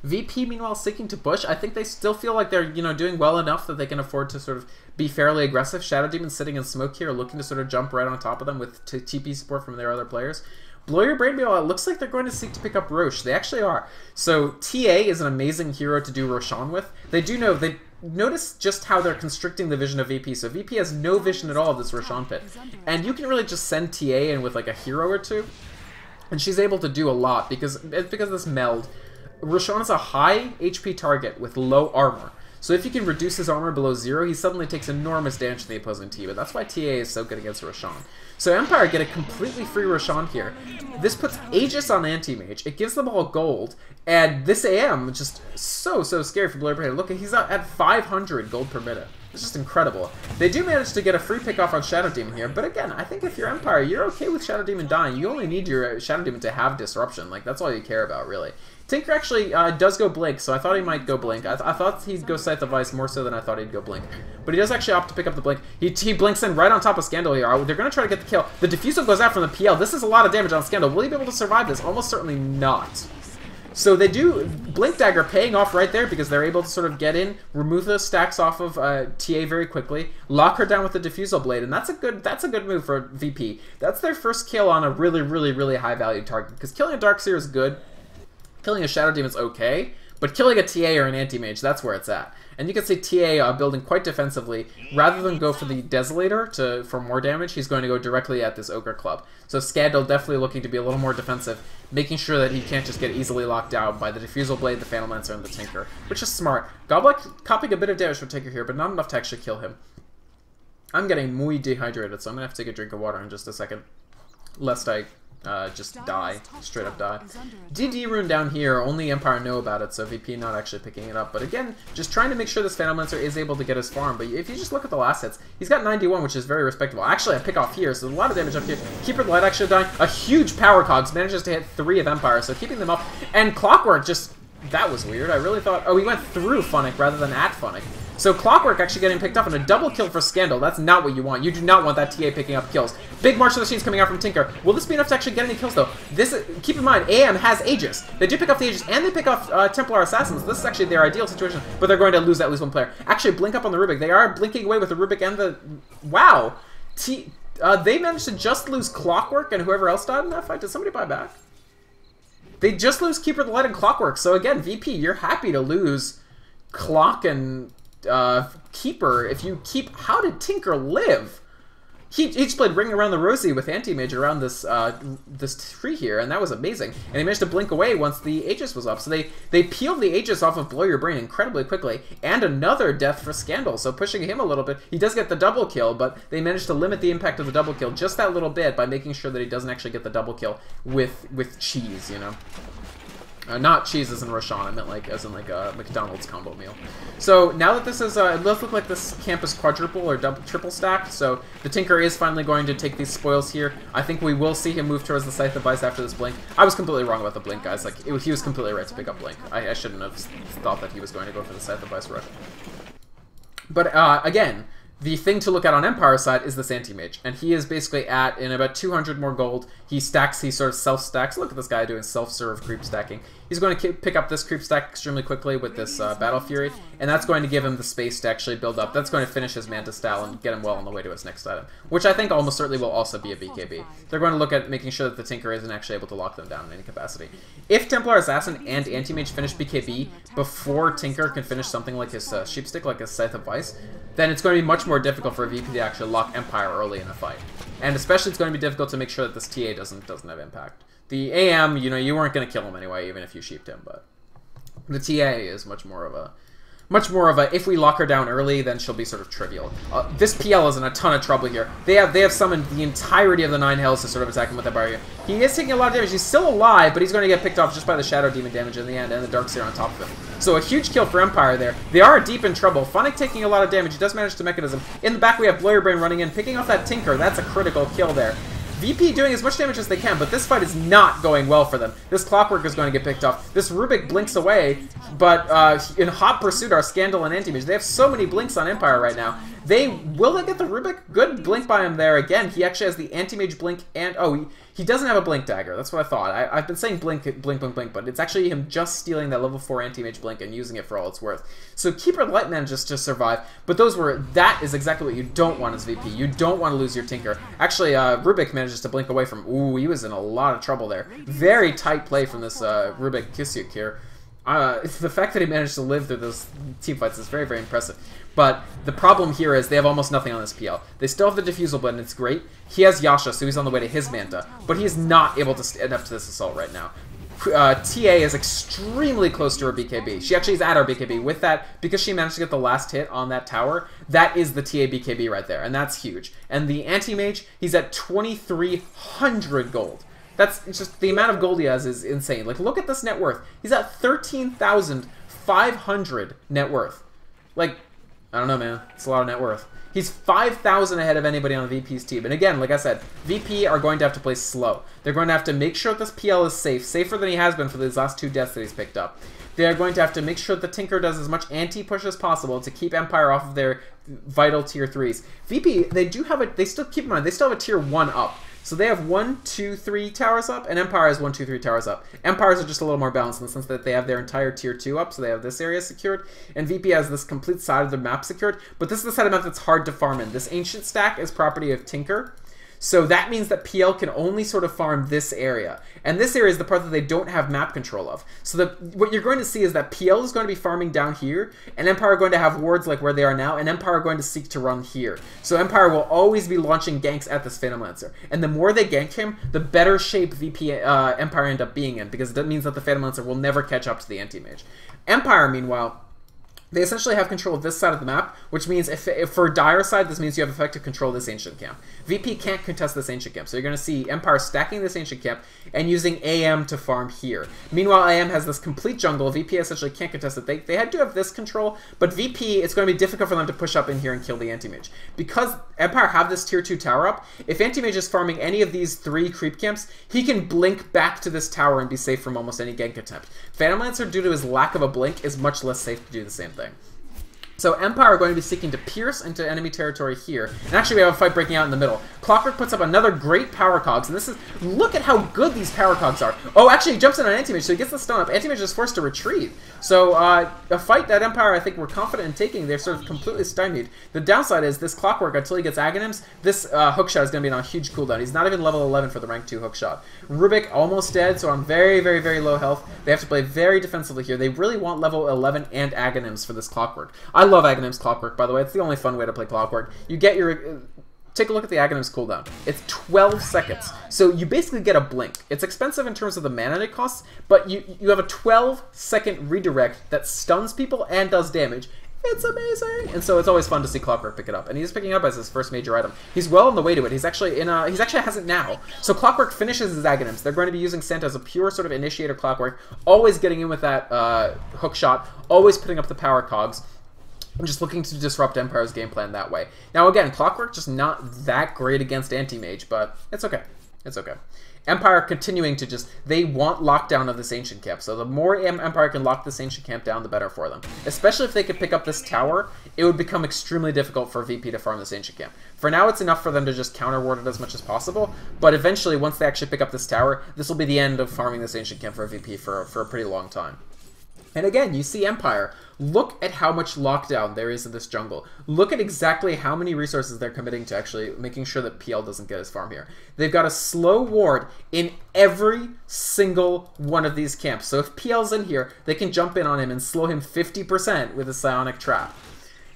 VP, meanwhile, seeking to push. I think they still feel like they're, you know, doing well enough that they can afford to sort of be fairly aggressive. Shadow Demon sitting in smoke here, looking to sort of jump right on top of them with TP support from their other players. Blow Your Brain, meanwhile, it looks like they're going to seek to pick up Rosh. They actually are. So TA is an amazing hero to do Roshan with. They notice just how they're constricting the vision of VP. So VP has no vision at all of this Roshan pit. And you can really just send TA in with like a hero or two, and she's able to do a lot because of this meld. Roshan is a high HP target with low armor. So if you can reduce his armor below 0, he suddenly takes enormous damage to the opposing team. But that's why TA is so good against Roshan. So Empire get a completely free Roshan here. This puts Aegis on Anti-Mage. It gives them all gold. And this AM is just so scary for Blow Your Brain. Look, he's at 500 gold per minute. It's just incredible. They do manage to get a free pick off on Shadow Demon here, but again, I think if you're Empire, you're okay with Shadow Demon dying. You only need your Shadow Demon to have disruption. Like, that's all you care about, really. Tinker actually does go Blink, so I thought he might go Blink. I thought he'd go Scythe of Ice more so than I thought he'd go Blink. But he does actually opt to pick up the Blink. He blinks in right on top of Scandal here. They're going to try to get the kill. The Diffusal goes out from the PL. This is a lot of damage on Scandal. Will he be able to survive this? Almost certainly not. So they do Blink Dagger paying off right there because they're able to sort of get in, remove those stacks off of TA very quickly, lock her down with the Diffusal Blade, and that's a good move for VP. That's their first kill on a really high value target because killing a Darkseer is good. Killing a Shadow Demon's okay, but killing a TA or an Anti-Mage, that's where it's at. And you can see TA building quite defensively. Rather than go for the Desolator for more damage, he's going to go directly at this Ogre Club. So Scandal definitely looking to be a little more defensive, making sure that he can't just get easily locked out by the Diffusal Blade, the Phantom Lancer, and the Tinker, which is smart. Goblik copying a bit of damage from Tinker here, but not enough to actually kill him. I'm getting muy dehydrated, so I'm going to have to take a drink of water in just a second, lest I just die, straight up die. DD rune down here, only Empire know about it, so VP not actually picking it up. But again, just trying to make sure this Phantom Lancer is able to get his farm. But if you just look at the last hits, he's got 91, which is very respectable. Actually, I pick off here, so a lot of damage up here. Keeper of the Light actually dying. A huge power cogs, manages to hit 3 of Empire, so keeping them up. And Clockwork just... that was weird. I really thought... oh, he went through Funnick rather than at Funnick. So Clockwork actually getting picked up and a double kill for Scandal. That's not what you want. You do not want that TA picking up kills. Big Martial Machines coming out from Tinker. Will this be enough to actually get any kills, though? Keep in mind, AM has Aegis. They do pick up the Aegis, and they pick off Templar Assassins. This is actually their ideal situation, but they're going to lose at least one player. Actually, blink up on the Rubik. They are blinking away with the Rubik and the... wow! They managed to just lose Clockwork and whoever else died in that fight. Did somebody buy back? They just lose Keeper of the Light and Clockwork. So again, VP, you're happy to lose Clock and... Keeper, if you keep... how did Tinker live? He just played Ring Around the Rosie with Anti-Mage around this this tree here, and that was amazing. And he managed to blink away once the Aegis was up. So they peeled the Aegis off of Blow Your Brain incredibly quickly, and another death for Scandal, so pushing him a little bit. He does get the double kill, but they managed to limit the impact of the double kill just that little bit by making sure that he doesn't actually get the double kill with cheese, you know? Not cheese as in Roshan, I meant like as in like a McDonald's combo meal. So now that this is, it does look like this camp is quadruple or triple stacked, so the Tinker is finally going to take these spoils here. I think we will see him move towards the Scythe of Ice after this Blink. I was completely wrong about the Blink, guys. Like, he was completely right to pick up Blink. I shouldn't have thought that he was going to go for the Scythe of Ice rush. But again, the thing to look at on Empire's side is this Anti-Mage, and he is basically in about 200 more gold. He sort of self-stacks. Look at this guy doing self-serve creep stacking. He's going to pick up this creep stack extremely quickly with this Battle Fury, and that's going to give him the space to actually build up. That's going to finish his Manta style and get him well on the way to his next item, which I think almost certainly will also be a BKB. They're going to look at making sure that the Tinker isn't actually able to lock them down in any capacity. If Templar Assassin and Anti-Mage finish BKB before Tinker can finish something like his Sheepstick, like his Scythe of Ice, then it's going to be much more difficult for VP to actually lock Empire early in a fight. And especially it's going to be difficult to make sure that this TA doesn't have impact. The AM, you know, you weren't going to kill him anyway, even if you sheeped him, but the TA is much more of a, if we lock her down early, then she'll be sort of trivial. This PL is in a ton of trouble here. They have summoned the entirety of the 9 hells to sort of attack him with that barrier. He is taking a lot of damage. He's still alive, but he's going to get picked off just by the Shadow Demon damage in the end, and the Darkseer on top of him. So a huge kill for Empire there. They are deep in trouble. Funnick taking a lot of damage. He does manage to Mechanism. In the back, we have Blurrybrain running in, picking off that Tinker. That's a critical kill there. VP doing as much damage as they can, but this fight is not going well for them. This Clockwork is going to get picked off. This Rubik blinks away, but in hot pursuit are Scandal and Anti-Mage. They have so many blinks on Empire right now. Will they get the Rubik? Good blink by him there again. He actually has the Anti-Mage blink and... Oh, he doesn't have a blink dagger. That's what I thought. I've been saying blink, blink, blink, blink, but it's actually him just stealing that level 4 Anti-Mage blink and using it for all it's worth. So Keeper Light manages to survive, but that is exactly what you don't want as VP. You don't want to lose your Tinker. Actually, Rubik manages to blink away from... Ooh, he was in a lot of trouble there. Very tight play from this Rubik Kisyuk here. The fact that he managed to live through those team fights is very, very impressive. But the problem here is they have almost nothing on this PL. They still have the Diffusal Blade, and it's great. He has Yasha, so he's on the way to his Manta. But he is not able to stand up to this assault right now. TA is extremely close to her BKB. She actually is at her BKB. With that, because she managed to get the last hit on that tower, that is the TA BKB right there, and that's huge. And the Anti-Mage, he's at 2,300 gold. That's just, the amount of gold he has is insane. Like, look at this net worth. He's at 13,500 net worth. Like, I don't know, man. It's a lot of net worth. He's 5,000 ahead of anybody on VP's team. And again, like I said, VP are going to have to play slow. They're going to have to make sure this PL is safe, safer than he has been for these last 2 deaths that he's picked up. They are going to have to make sure the Tinker does as much anti-push as possible to keep Empire off of their vital tier 3s. VP, they still, keep in mind, they still have a tier 1 up. So they have 1, 2, 3 towers up, and Empire has 1, 2, 3 towers up. Empires are just a little more balanced in the sense that they have their entire tier 2 up, so they have this area secured, and VP has this complete side of the map secured, but this is the side of the map that's hard to farm in. This Ancient stack is property of Tinker, so that means that PL can only sort of farm this area. And this area is the part that they don't have map control of. So what you're going to see is that PL is going to be farming down here, and Empire are going to have wards like where they are now, and Empire are going to seek to run here. So Empire will always be launching ganks at this Phantom Lancer. And the more they gank him, the better shape VP Empire end up being in, because that means that the Phantom Lancer will never catch up to the Anti-Mage. Empire, meanwhile, they essentially have control of this side of the map, which means if for Dire side, this means you have effective control of this Ancient Camp. VP can't contest this Ancient Camp, so you're going to see Empire stacking this Ancient Camp and using AM to farm here. Meanwhile, AM has this complete jungle. VP essentially can't contest it. They had to have this control, but VP, it's going to be difficult for them to push up in here and kill the Anti-Mage. Because Empire have this tier 2 tower up, if Anti-Mage is farming any of these 3 creep camps, he can blink back to this tower and be safe from almost any gank attempt. Phantom Lancer, due to his lack of a blink, is much less safe to do the same thing. So Empire are going to be seeking to pierce into enemy territory here. And actually we have a fight breaking out in the middle. Clockwork puts up another great power cogs, and this is, look at how good these power cogs are. Oh, actually he jumps in on Anti-Mage, so he gets the stun up. Anti-Mage is forced to retreat. So a fight that Empire I think we're confident in taking, they're sort of completely stymied. The downside is this Clockwork, until he gets Aghanims, this hookshot is going to be on a huge cooldown. He's not even level 11 for the rank 2 hookshot. Rubik almost dead, so on very, very, very low health. They have to play very defensively here. They really want level 11 and Aghanims for this Clockwork. I love Aghanim's Clockwork, by the way. It's the only fun way to play Clockwork. You get your... Take a look at the Aghanim's cooldown. It's 12 seconds. So you basically get a blink. It's expensive in terms of the mana it costs, but you have a 12-second redirect that stuns people and does damage. It's amazing! And so it's always fun to see Clockwork pick it up. And he's picking it up as his first major item. He's well on the way to it. He's actually has it now. So Clockwork finishes his Aghanims. They're going to be using Santa as a pure sort of initiator Clockwork, always getting in with that hook shot, always putting up the power cogs. I'm just looking to disrupt Empire's game plan that way. Now again, Clockwork just not that great against Anti-Mage, but it's okay. It's okay. Empire continuing to just, they want lockdown of this Ancient Camp, so the more Empire can lock this Ancient Camp down, the better for them. Especially if they could pick up this tower, it would become extremely difficult for VP to farm this Ancient Camp. For now, it's enough for them to just counter-ward it as much as possible, but eventually, once they actually pick up this tower, this will be the end of farming this Ancient Camp for VP for a pretty long time. And again, you see Empire. Look at how much lockdown there is in this jungle. Look at exactly how many resources they're committing to actually making sure that PL doesn't get his farm here. They've got a slow ward in every single one of these camps. So if PL's in here, they can jump in on him and slow him 50% with a Psionic Trap.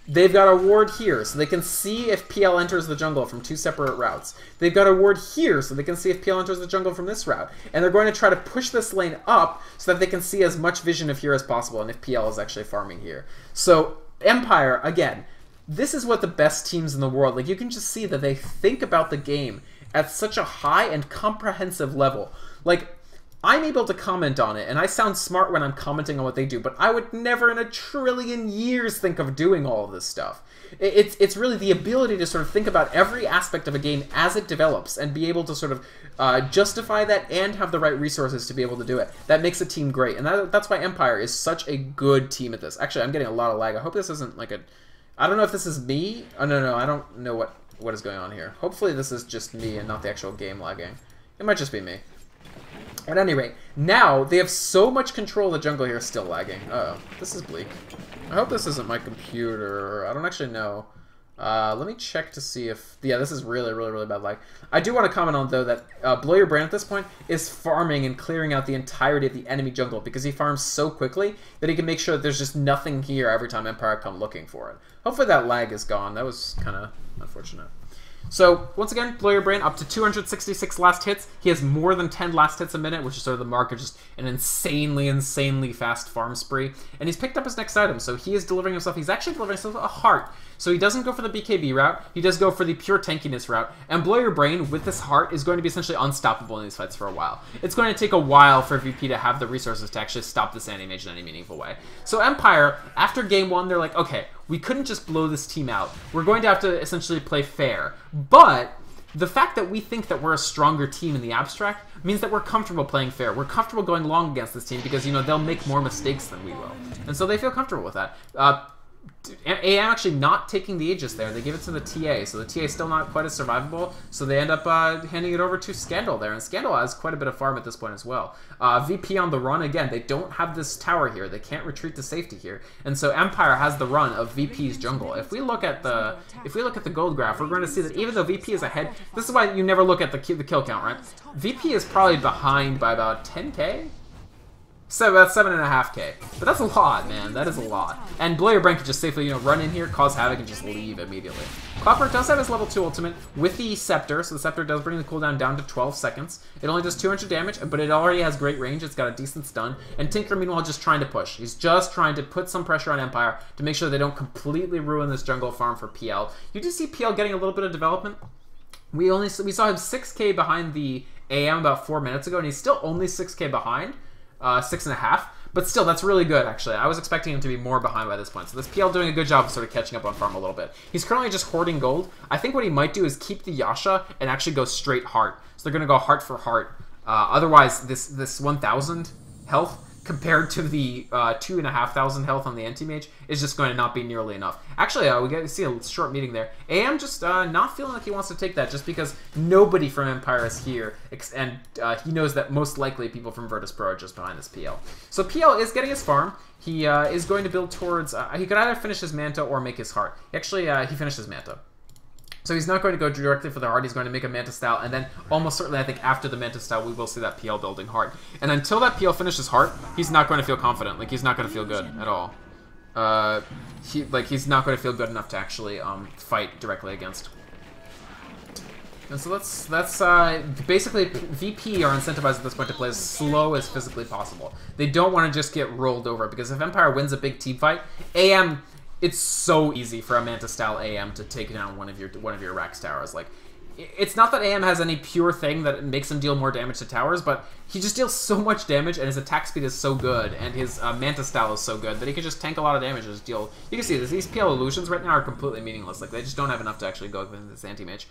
They've got a ward here, so they can see if PL enters the jungle from 2 separate routes. They've got a ward here, so they can see if PL enters the jungle from this route. And they're going to try to push this lane up so that they can see as much vision of here as possible, and if PL is actually farming here. So, Empire, again, this is what the best teams in the world, like, you can just see that they think about the game at such a high and comprehensive level. Like, I'm able to comment on it, and I sound smart when I'm commenting on what they do, but I would never in a trillion years think of doing all of this stuff. It's really the ability to sort of think about every aspect of a game as it develops and be able to sort of justify that and have the right resources to be able to do it. That makes a team great, and that's why Empire is such a good team at this. Actually, I'm getting a lot of lag. I hope this isn't like a... I don't know if this is me. Oh, no, I don't know what is going on here. Hopefully this is just me and not the actual game lagging. It might just be me. At any rate, now they have so much control of the jungle here, still lagging. Uh-oh, this is bleak. I hope this isn't my computer. I don't actually know. Let me check to see if... Yeah, this is really, really, really bad lag. I do want to comment on, though, that Blow Your Brain at this point is farming and clearing out the entirety of the enemy jungle because he farms so quickly that he can make sure that there's just nothing here every time Empire come looking for it. Hopefully that lag is gone. That was kind of unfortunate. So, once again, Blow Your Brain up to 266 last hits. He has more than 10 last hits a minute, which is sort of the mark of just an insanely, insanely fast farm spree. And he's picked up his next item, so he is delivering himself. He's actually delivering himself a heart. So he doesn't go for the BKB route, he does go for the pure tankiness route, and Blow Your Brain with this heart is going to be essentially unstoppable in these fights for a while. It's going to take a while for VP to have the resources to actually stop this anti-mage in any meaningful way. So Empire, after game 1, they're like, okay, we couldn't just blow this team out. We're going to have to essentially play fair. But the fact that we think that we're a stronger team in the abstract means that we're comfortable playing fair. We're comfortable going long against this team because, you know, they'll make more mistakes than we will. And so they feel comfortable with that. AM actually not taking the Aegis there. They give it to the TA, so the TA is still not quite as survivable, so they end up handing it over to Scandal there, and Scandal has quite a bit of farm at this point as well. VP on the run, again, they don't have this tower here. They can't retreat to safety here, and so Empire has the run of VP's jungle. If we look at the gold graph, we're going to see that even though VP is ahead, this is why you never look at the kill count, right? VP is probably behind by about 10k? So about 7.5k. But that's a lot, man. That is a lot. And Blow Your Brain can just safely, you know, run in here, cause havoc, and just leave immediately. Clockwork does have his level 2 ultimate with the Scepter, so the Scepter does bring the cooldown down to 12 seconds. It only does 200 damage, but it already has great range. It's got a decent stun. And Tinker, meanwhile, just trying to push. He's just trying to put some pressure on Empire to make sure they don't completely ruin this jungle farm for PL. You do see PL getting a little bit of development. We saw him 6k behind the AM about 4 minutes ago, and he's still only 6k behind. 6.5, but still, that's really good, actually. I was expecting him to be more behind by this point. So this PL doing a good job of sort of catching up on farm a little bit. He's currently just hoarding gold. I think what he might do is keep the Yasha and actually go straight heart. So they're going to go heart for heart. Otherwise, this 1,000 health compared to the 2,500 health on the anti-mage is just going to not be nearly enough. Actually, we get to see a short meeting there. AM just not feeling like he wants to take that just because nobody from Empire is here, and he knows that most likely people from Virtus Pro are just behind this PL. So PL is getting his farm. He is going to build towards... he could either finish his Manta or make his heart. Actually, he finished his Manta. So he's not going to go directly for the heart, he's going to make a Manta style, and then almost certainly I think after the Manta style we will see that PL building heart. And until that PL finishes heart, he's not going to feel confident, like he's not going to feel good at all. He's not going to feel good enough to actually fight directly against. And so that's basically VP are incentivized at this point to play as slow as physically possible. They don't want to just get rolled over, because if Empire wins a big team fight, AM... It's so easy for a Manta-style AM to take down one of your Rax towers. Like, it's not that AM has any pure thing that makes him deal more damage to towers, but he just deals so much damage, and his attack speed is so good, and his Manta style is so good that he can just tank a lot of damage and just deal... You can see this. These PL illusions right now are completely meaningless. Like, they just don't have enough to actually go with this anti-mage.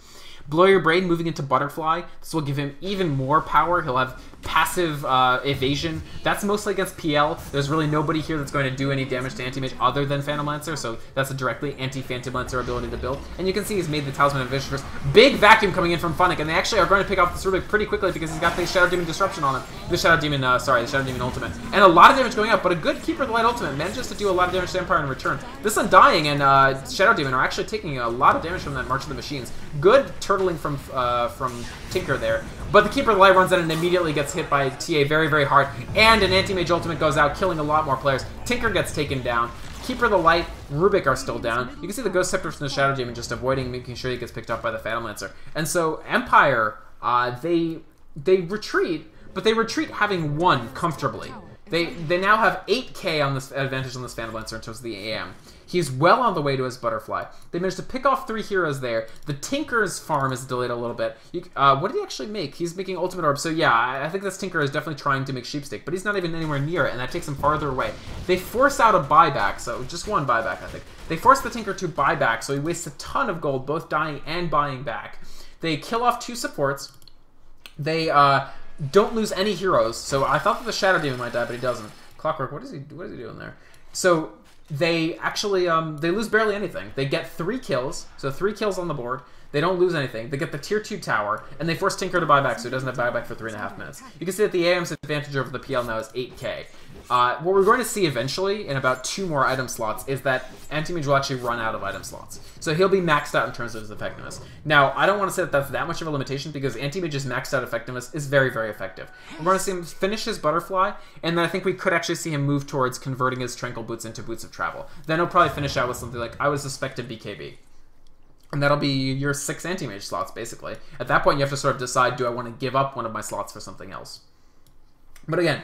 Blow Your Brain moving into Butterfly. This will give him even more power. He'll have passive evasion. That's mostly against PL. There's really nobody here that's going to do any damage to anti-mage other than Phantom Lancer, so that's a directly anti-Phantom Lancer ability to build. And you can see he's made the Talisman of Vicious. Big vacuum coming in from Funnick, and they actually are going to pick off this Rubik pretty quickly because he's got the Shadow Demon Disruption on him. The Shadow Demon ultimate. And a lot of damage going up, but a good Keeper of the Light ultimate manages to do a lot of damage to Empire in return. This Undying and Shadow Demon are actually taking a lot of damage from that March of the Machines. Good turtling from Tinker there. But the Keeper of the Light runs in and immediately gets hit by TA very, very hard. And an Anti-Mage ultimate goes out, killing a lot more players. Tinker gets taken down. Keeper of the Light, Rubik are still down. You can see the Ghost Scepter from the Shadow Demon just avoiding, making sure he gets picked up by the Phantom Lancer. And so Empire, they retreat, but they retreat having won comfortably. They now have 8k on this advantage on this Phantom Lancer in terms of the AM. He's well on the way to his Butterfly. They managed to pick off 3 heroes there. The Tinker's farm is delayed a little bit. What did he actually make? He's making Ultimate Orb. So yeah, I think this Tinker is definitely trying to make Sheepstick, but he's not even anywhere near it, and that takes him farther away. They force out a buyback, so just one buyback, I think. They force the Tinker to buy back, so he wastes a ton of gold, both dying and buying back. They kill off 2 supports. They don't lose any heroes, so I thought that the Shadow Demon might die, but he doesn't. Clockwork, what is he doing there? So they actually they lose barely anything. They get 3 kills, so 3 kills on the board. They don't lose anything. They get the tier 2 tower, and they force Tinker to buy back, so he doesn't have buyback for 3.5 minutes. You can see that the AM's advantage over the PL now is 8k. What we're going to see eventually, in about 2 more item slots, is that Anti-Mage will actually run out of item slots. So he'll be maxed out in terms of his effectiveness. Now, I don't want to say that that's that much of a limitation, because Anti-Mage's maxed out effectiveness is very, very effective. We're going to see him finish his Butterfly, and then I think we could actually see him move towards converting his Tranquil Boots into Boots of Travel. Then he'll probably finish out with something like, I was suspected BKB. And that'll be your 6 Anti-Mage slots, basically. At that point, you have to sort of decide, do I want to give up one of my slots for something else? But again,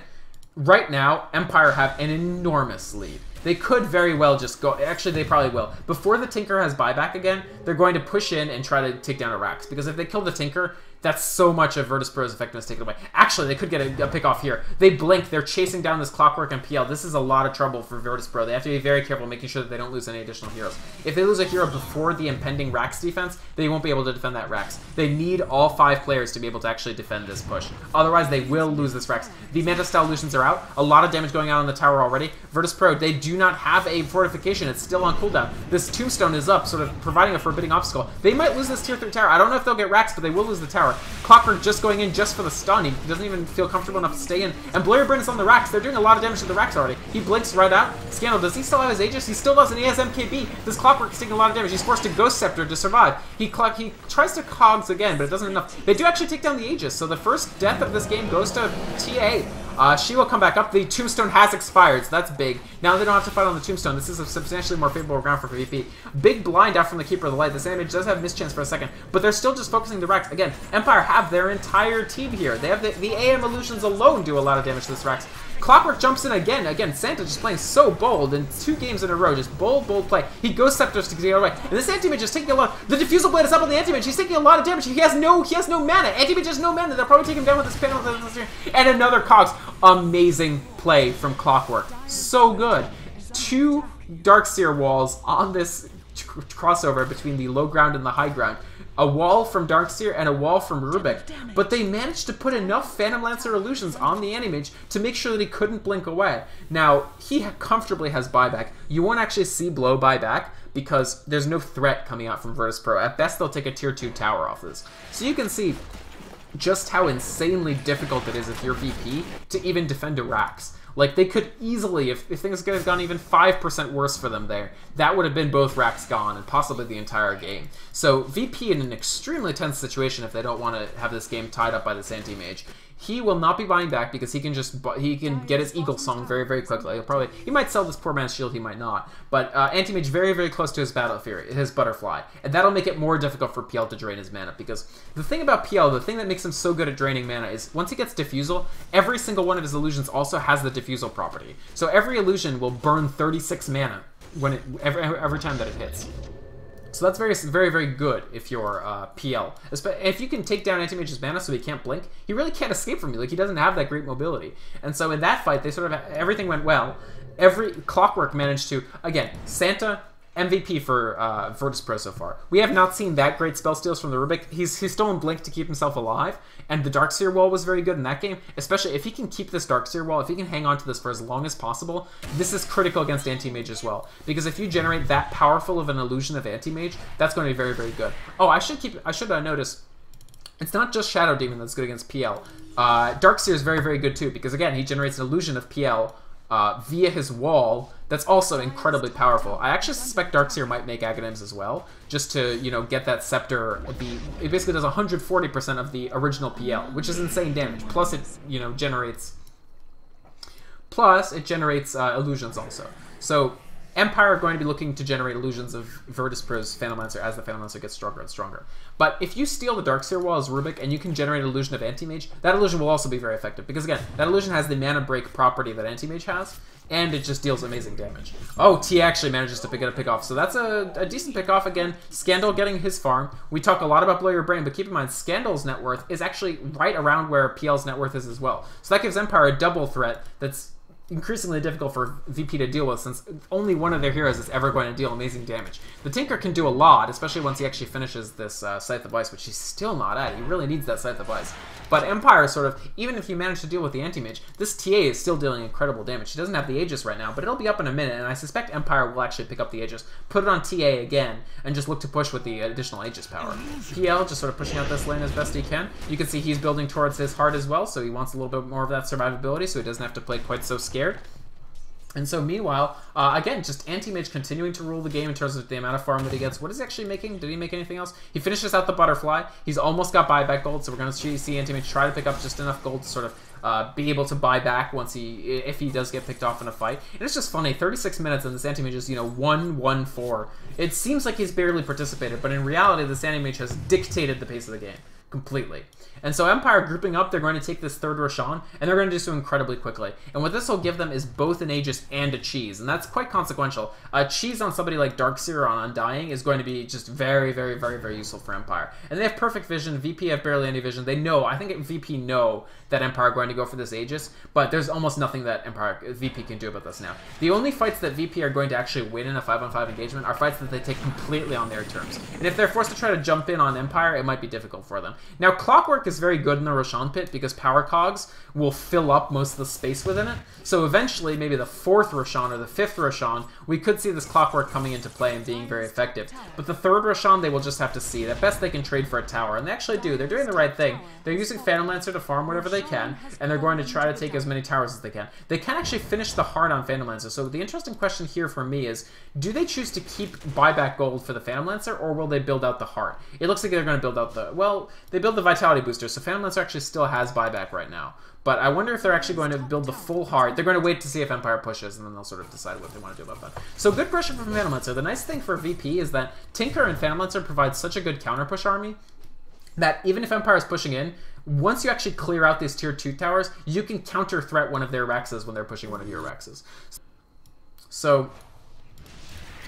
right now, Empire have an enormous lead. They could very well just go... Actually, they probably will. Before the Tinker has buyback again, they're going to push in and try to take down a Rax. Because if they kill the Tinker, that's so much of Virtus Pro's effectiveness taken away. Actually, they could get a pick off here. They blink. They're chasing down this Clockwork and PL. This is a lot of trouble for Virtus Pro. They have to be very careful making sure that they don't lose any additional heroes. If they lose a hero before the impending Rax defense, they won't be able to defend that Rax. They need all 5 players to be able to actually defend this push. Otherwise, they will lose this Rax. The Manta Style Illusions are out. A lot of damage going on the tower already. Virtus Pro, they do not have a fortification. It's still on cooldown. This Tombstone is up, sort of providing a forbidding obstacle. They might lose this tier 3 tower. I don't know if they'll get Rax, but they will lose the tower. Clockwork just going in just for the stun. He doesn't even feel comfortable enough to stay in. And Blurry is on the Rax. They're doing a lot of damage to the Rax already. He blinks right out. Scandal, does he still have his Aegis? He still doesn't. He has MKB. This Clockwork is taking a lot of damage. He's forced to Ghost Scepter to survive. He tries to Cogs again, but it doesn't enough. They do actually take down the Aegis, so the first death of this game goes to TA. She will come back up. The Tombstone has expired, so that's big. Now they don't have to fight on the Tombstone. This is a substantially more favorable ground for PvP. Big blind out from the Keeper of the Light. This Anti-Mage does have mischance for a second, but they're still just focusing the Rax. Again, Empire have their entire team here. They have the AM Illusions alone do a lot of damage to this Rax. Clockwork jumps in again. Again, Santa just playing so bold in 2 games in a row. Just bold play. He Ghost Scepters to get away. And this Anti-Mage is taking a lot. The Diffusal Blade is up on the Anti-Mage. He's taking a lot of damage. He has no mana. Anti-Mage has no mana. They'll probably take him down with this panel. And another Cogs. Amazing play from Clockwork. So good. 2 Darkseer walls on this crossover between the low ground and the high ground. A wall from Darkseer and a wall from Rubik. But they managed to put enough Phantom Lancer Illusions on the Anti-Mage to make sure that he couldn't blink away. Now, he comfortably has buyback. You won't actually see Blow buyback because there's no threat coming out from Virtus Pro. At best, they'll take a tier 2 tower off this. So you can see just how insanely difficult it is if you're VP to even defend a Rax. Like, they could easily, if things could have gone even 5% worse for them there, that would have been both Rax gone and possibly the entire game. So VP in an extremely tense situation if they don't want to have this game tied up by this Anti-Mage. He will not be buying back because he can get his Eagle Song very, very quickly. He might sell this poor man's shield, he might not. But Anti-Mage very, very close to his Battle Fury, his Butterfly. And that'll make it more difficult for PL to drain his mana. Because the thing about PL, the thing that makes him so good at draining mana is once he gets Diffusal, every single one of his illusions also has the Diffusal property. So every illusion will burn 36 mana when every time that it hits. So that's very, very, very good if you're PL. If you can take down Anti-Mage's mana so he can't blink, he really can't escape from you. Like, he doesn't have that great mobility. And so in that fight, they sort of everything went well. Every Clockwork managed to, again, Santa, MVP for Virtus Pro so far. We have not seen that great spell steals from the Rubik. He's stolen Blink to keep himself alive, and the Darkseer wall was very good in that game, especially if he can keep this Darkseer wall, if he can hang on to this for as long as possible. This is critical against Anti-Mage as well, because if you generate that powerful of an illusion of Anti-Mage, that's going to be very, very good. Oh, I should notice, it's not just Shadow Demon that's good against PL. Darkseer is very, very good too, because again, he generates an illusion of PL via his wall that's also incredibly powerful. I actually suspect Darkseer might make Aghanims as well, just to, you know, get that Scepter. It basically does 140% of the original PL, which is insane damage. Plus it, you know, generates illusions also. So Empire are going to be looking to generate illusions of Virtus Pro's Phantom Lancer as the Phantom Lancer gets stronger and stronger. But if you steal the Darkseer Wall as Rubik and you can generate an illusion of Anti-Mage, that illusion will also be very effective. Because again, that illusion has the mana break property that Anti-Mage has, and it just deals amazing damage. Oh, T actually manages to get a pick off, so that's a decent pick off. Again, Scandal getting his farm. We talk a lot about Blow Your Brain, but keep in mind, Scandal's net worth is actually right around where PL's net worth is as well. So that gives Empire a double threat that's increasingly difficult for VP to deal with, since only one of their heroes is ever going to deal amazing damage. The Tinker can do a lot, especially once he actually finishes this Scythe of Ice, which he's still not at. He really needs that Scythe of Ice. But Empire sort of, even if you manage to deal with the Anti-Mage, this TA is still dealing incredible damage. He doesn't have the Aegis right now, but it'll be up in a minute, and I suspect Empire will actually pick up the Aegis, put it on TA again, and just look to push with the additional Aegis power. PL just sort of pushing out this lane as best he can. You can see he's building towards his heart as well, so he wants a little bit more of that survivability, so he doesn't have to play quite so scared. And so meanwhile, again, just Anti-Mage continuing to rule the game in terms of the amount of farm that he gets. What is he actually making? Did he make anything else? He finishes out the Butterfly. He's almost got buyback gold, so we're going to see Anti-Mage try to pick up just enough gold to sort of be able to buy back once if he does get picked off in a fight. And it's just funny, 36 minutes and this Anti-Mage is, 1-1-4. It seems like he's barely participated, but in reality, this Anti-Mage has dictated the pace of the game completely. And so Empire grouping up, they're going to take this third Roshan, and they're going to do so incredibly quickly. And what this will give them is both an Aegis and a Cheese, and that's quite consequential. A Cheese on somebody like Darkseer on Undying is going to be just very, very, very, very useful for Empire. And they have perfect vision. VP have barely any vision. They know, I think VP know that Empire are going to go for this Aegis, but there's almost nothing that VP can do about this now. The only fights that VP are going to actually win in a 5-on-5 engagement are fights that they take completely on their terms. And if they're forced to try to jump in on Empire, it might be difficult for them. Now, Clockwork is very good in the Roshan pit because Power Cogs will fill up most of the space within it. So eventually, maybe the 4th Roshan or the 5th Roshan, we could see this Clockwork coming into play and being very effective. But the 3rd Roshan, they will just have to see. At best, they can trade for a tower, and they actually do. They're doing the right thing. They're using Phantom Lancer to farm whatever they can, and they're going to try to take as many towers as they can. They can actually finish the heart on Phantom Lancer, so the interesting question here for me is, do they choose to keep buyback gold for the Phantom Lancer, or will they build out the heart? It looks like they're going to build out the, well, they build the Vitality booster, so Phantom Lancer actually still has buyback right now. But I wonder if they're actually going to build the full heart. They're going to wait to see if Empire pushes, and then they'll sort of decide what they want to do about that. So good pressure from Phantom Lancer. The nice thing for VP is that Tinker and Phantom Lancer provide such a good counter push army that even if Empire is pushing in, once you actually clear out these tier 2 towers, you can counter threat one of their Rexes when they're pushing one of your Rexes. So,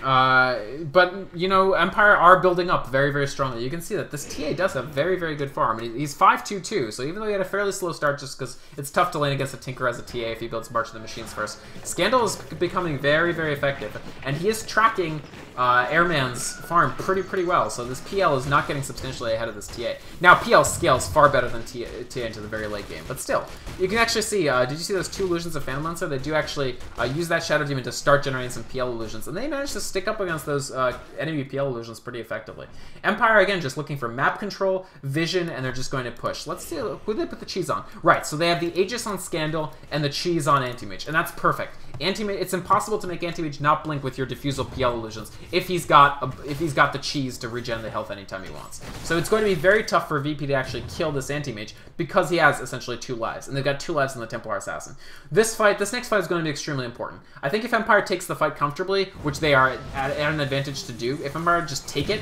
but, Empire are building up very, very strongly. You can see that this TA does have very, very good farm. And he's 5-2-2, so even though he had a fairly slow start just because it's tough to lane against a Tinker as a TA if he builds March of the Machines first, Scandal is becoming very, very effective. And he is tracking Airman's farm pretty well, so this PL is not getting substantially ahead of this TA. Now, PL scales far better than TA into the very late game, but still, you can actually see, did you see those 2 illusions of Phantom Lancer? They do actually use that Shadow Demon to start generating some PL illusions, and they managed to stick up against those enemy PL illusions pretty effectively. Empire, again, just looking for map control, vision, and they're just going to push. Let's see, who did they put the Cheese on? Right, so they have the Aegis on Scandal and the Cheese on Anti-Mage, and that's perfect. Anti-Mage, it's impossible to make Anti-Mage not blink with your Diffusal PL illusions if he's got the Cheese to regen the health anytime he wants. So it's going to be very tough for VP to actually kill this Anti-Mage because he has essentially 2 lives, and they've got 2 lives in the Templar Assassin. This next fight is going to be extremely important. I think if Empire takes the fight comfortably, which they are at an advantage to do, if Empire just take it,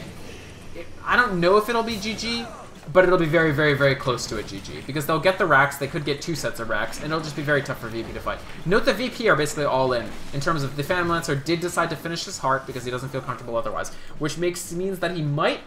I don't know if it'll be GG, but it'll be very, very, very close to a GG. Because they'll get the racks, they could get 2 sets of racks, and it'll just be very tough for VP to fight. Note that VP are basically all in terms of the Phantom Lancer did decide to finish his heart because he doesn't feel comfortable otherwise, which means that he might,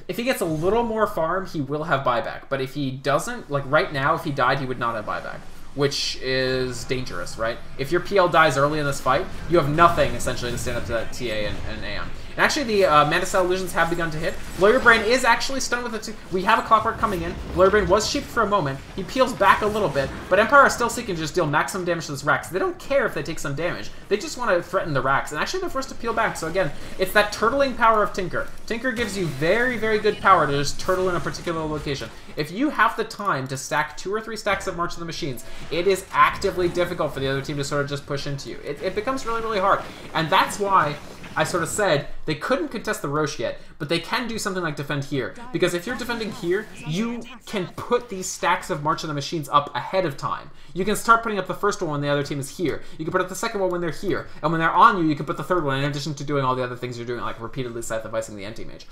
if he gets a little more farm, he will have buyback. But if he doesn't, like right now, if he died, he would not have buyback, which is dangerous, right? If your PL dies early in this fight, you have nothing, essentially, to stand up to that TA and AM. And actually, the Mana Cell illusions have begun to hit. Blow Your Brain is actually stunned with it. We have a Clockwork coming in. Blow Your Brain was sheeped for a moment. He peels back a little bit, but Empire are still seeking to just deal maximum damage to this Rax. They don't care if they take some damage. They just want to threaten the Rax. And actually, they're forced to peel back. So again, it's that turtling power of Tinker. Tinker gives you very, very good power to just turtle in a particular location. If you have the time to stack 2 or 3 stacks of March of the Machines, it is actively difficult for the other team to sort of just push into you. It becomes really, really hard. And that's why I sort of said they couldn't contest the Roche yet, but they can do something like defend here. Because if you're defending here, you can put these stacks of March of the Machines up ahead of time. You can start putting up the first one when the other team is here. You can put up the second one when they're here. And when they're on you, you can put the third one in addition to doing all the other things you're doing, like repeatedly scythe-devising the anti-mage.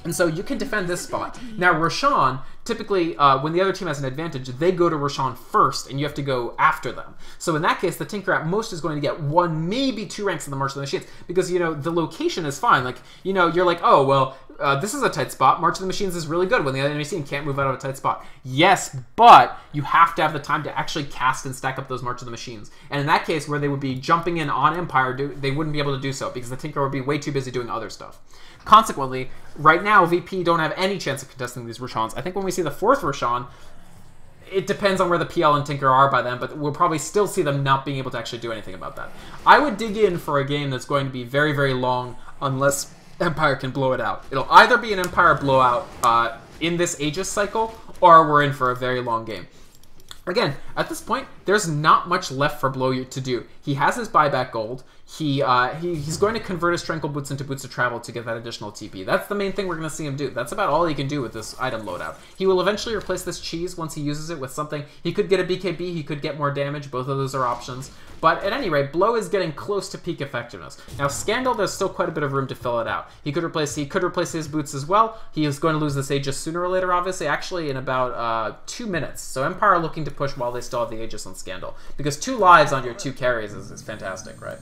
And so you can defend this spot. Now, Roshan, typically, when the other team has an advantage, they go to Roshan first, and you have to go after them. So in that case, the Tinker at most is going to get 1, maybe 2 ranks in the March of the Machines, because, you know, the location is fine. Like, you know, you're like, oh, well, this is a tight spot. March of the Machines is really good when the enemy team can't move out of a tight spot. Yes, but you have to have the time to actually cast and stack up those March of the Machines. And in that case, where they would be jumping in on Empire, they wouldn't be able to do so, because the Tinker would be way too busy doing other stuff. Consequently, right now, VP don't have any chance of contesting these Roshans. I think when we see the 4th Roshan, it depends on where the PL and Tinker are by then, but we'll probably still see them not being able to actually do anything about that. I would dig in for a game that's going to be very, very long unless Empire can blow it out. It'll either be an Empire blowout in this Aegis cycle, or we're in for a very long game. Again, at this point, there's not much left for Blow to do. He has his buyback gold. He's going to convert his Tranquil Boots into Boots of Travel to get that additional TP. That's the main thing we're going to see him do. That's about all he can do with this item loadout. He will eventually replace this cheese once he uses it with something. He could get a BKB, he could get more damage. Both of those are options. But at any rate, Blow is getting close to peak effectiveness. Now, Scandal, there's still quite a bit of room to fill it out. He could replace his boots as well. He is going to lose this Aegis sooner or later, obviously, actually in about 2 minutes. So Empire are looking to push while they still have the Aegis on Scandal. Because 2 lives on your 2 carries is fantastic, right?